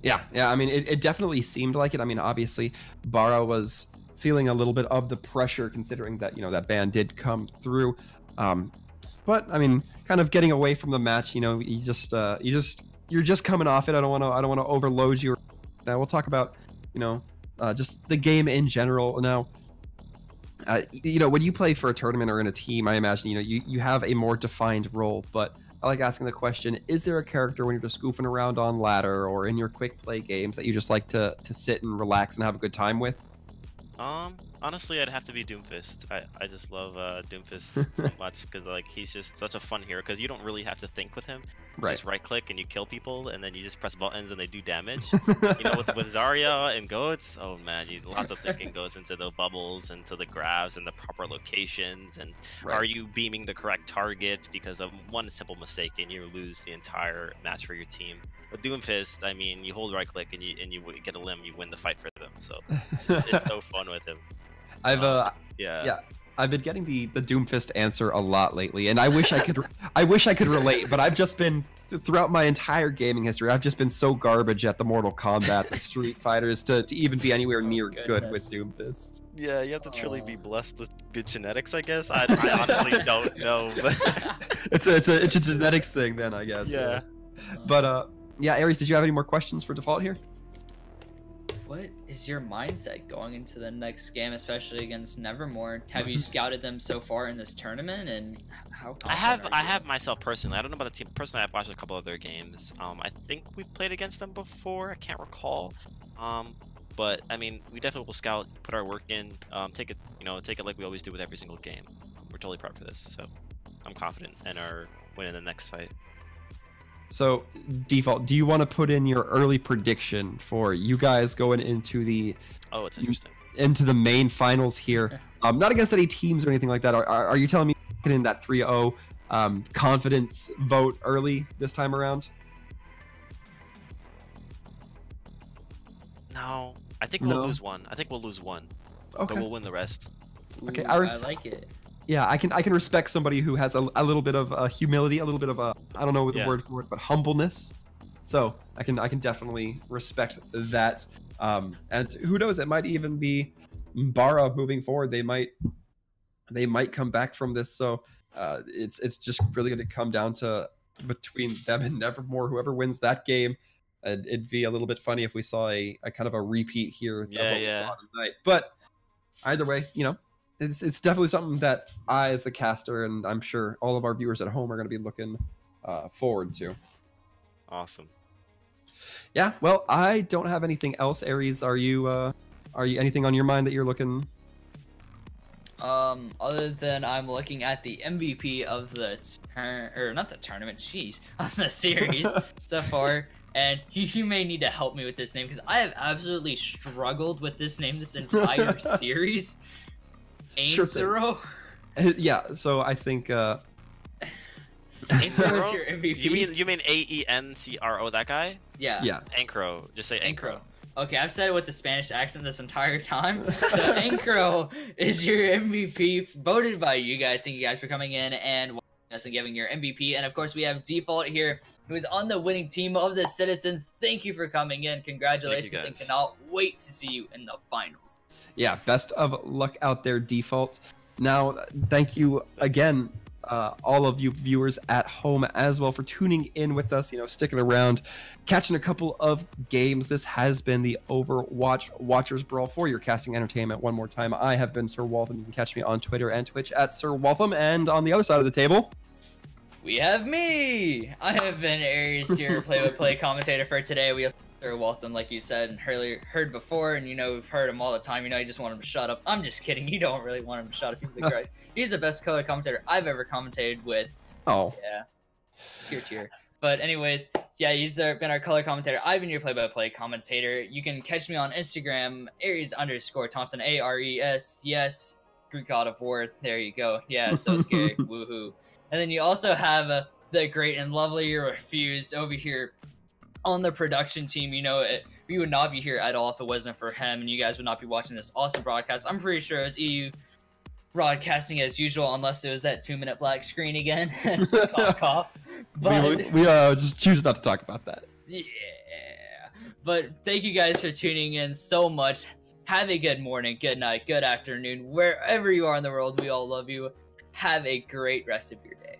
Yeah. I mean, it definitely seemed like it. I mean, obviously, Barah was feeling a little bit of the pressure, considering that that ban did come through. But I mean, kind of getting away from the match. You're just coming off it. I don't want to overload you. Now we'll talk about just the game in general now. When you play for a tournament or in a team, I imagine you have a more defined role. But I like asking the question: is there a character when you're just goofing around on ladder or in your quick play games that you just like to sit and relax and have a good time with? Honestly, I'd have to be Doomfist. I just love Doomfist so much because he's just such a fun hero because you don't really have to think with him. You just right click and you kill people, and then you just press buttons and they do damage. With Zarya and Goats, oh man, lots of thinking goes into the bubbles, into the grabs and the proper locations, and are you beaming the correct target? Because of one simple mistake and you lose the entire match for your team. A Doomfist, I mean, you hold right click and you get a limb, you win the fight for them. So it's so fun with him. Yeah, I've been getting the Doomfist answer a lot lately, and I wish I could relate, but I've just been throughout my entire gaming history, I've just been so garbage at the Mortal Kombat, the Street Fighters, to even be anywhere near good with Doomfist. Yeah, you have to truly be blessed with good genetics, I guess. I honestly don't know. But it's a genetics thing then, I guess. Yeah. But yeah, Aries, did you have any more questions for Default here? What is your mindset going into the next game, especially against Nevermore? Have you scouted them so far in this tournament, and how? I have myself personally. I don't know about the team. Personally, I've watched a couple of their games. I think we've played against them before. I can't recall. But I mean, we definitely will scout, put our work in, take it like we always do with every single game. We're totally prepped for this, so I'm confident in our win in the next fight. So, Default, do you want to put in your early prediction for you guys going into the it's interesting. Into the main finals here? Not against any teams or anything like that. Are you telling me getting in that 3-0 confidence vote early this time around? No, I think we'll lose one. I think we'll lose one, okay, but we'll win the rest. Okay, I like it. Yeah, I can respect somebody who has a little bit of humility, a little bit of I don't know the word for it, but humbleness. So I can definitely respect that. And who knows, it might even be Barah moving forward. They might come back from this. So it's just really going to come down to between them and Nevermore. Whoever wins that game, it'd be a little bit funny if we saw a kind of a repeat here. Yeah, of what we saw tonight. But either way, it's definitely something that I, as the caster, and I'm sure all of our viewers at home are going to be looking forward to. Awesome. Yeah, well, I don't have anything else. Aries, are you anything on your mind that you're looking? Other than I'm looking at the MVP of the not the tournament, jeez, of the series so far. And you may need to help me with this name because I have absolutely struggled with this name this entire series. Ainsuro? Sure. Yeah, so I think Ainsuro is your MVP. You mean AENCRO, that guy? Yeah. Yeah. Ancro. Just say Ancro. Okay, I've said it with the Spanish accent this entire time. So Ancro is your MVP, voted by you guys. Thank you guys for coming in and watching us and giving your MVP. And of course, we have Default here, who is on the winning team of the Citizens. Thank you for coming in. Congratulations, and cannot wait to see you in the finals. Yeah, best of luck out there, Default. Now, thank you again, all of you viewers at home as well, for tuning in with us, sticking around, catching a couple of games. This has been the Overwatch Watchers Brawl for your casting entertainment. One more time, I have been Sir Waltham. You can catch me on Twitter and Twitch at Sir Waltham. And on the other side of the table, we have me. I have been Aries, your play-by-play commentator for today. We also Sir Waltham, like you said, and heard before, and we've heard him all the time. You just want him to shut up. I'm just kidding. You don't really want him to shut up. He's the great. He's the best color commentator I've ever commentated with. Oh. Yeah. Cheer. But anyways, yeah, he's been our color commentator. I've been your play-by-play commentator. You can catch me on Instagram, Aries_Thompson, ARES. Yes, Greek God of War. There you go. Yeah, so scary. Woohoo. And then you also have the great and lovely Refused over here on the production team. We would not be here at all if it wasn't for him, and you guys would not be watching this awesome broadcast. I'm pretty sure it was EU broadcasting as usual, unless it was that 2-minute black screen again. Cough. But we just choose not to talk about that. Yeah. But thank you guys for tuning in so much. Have a good morning, good night, good afternoon, wherever you are in the world. We all love you. Have a great rest of your day.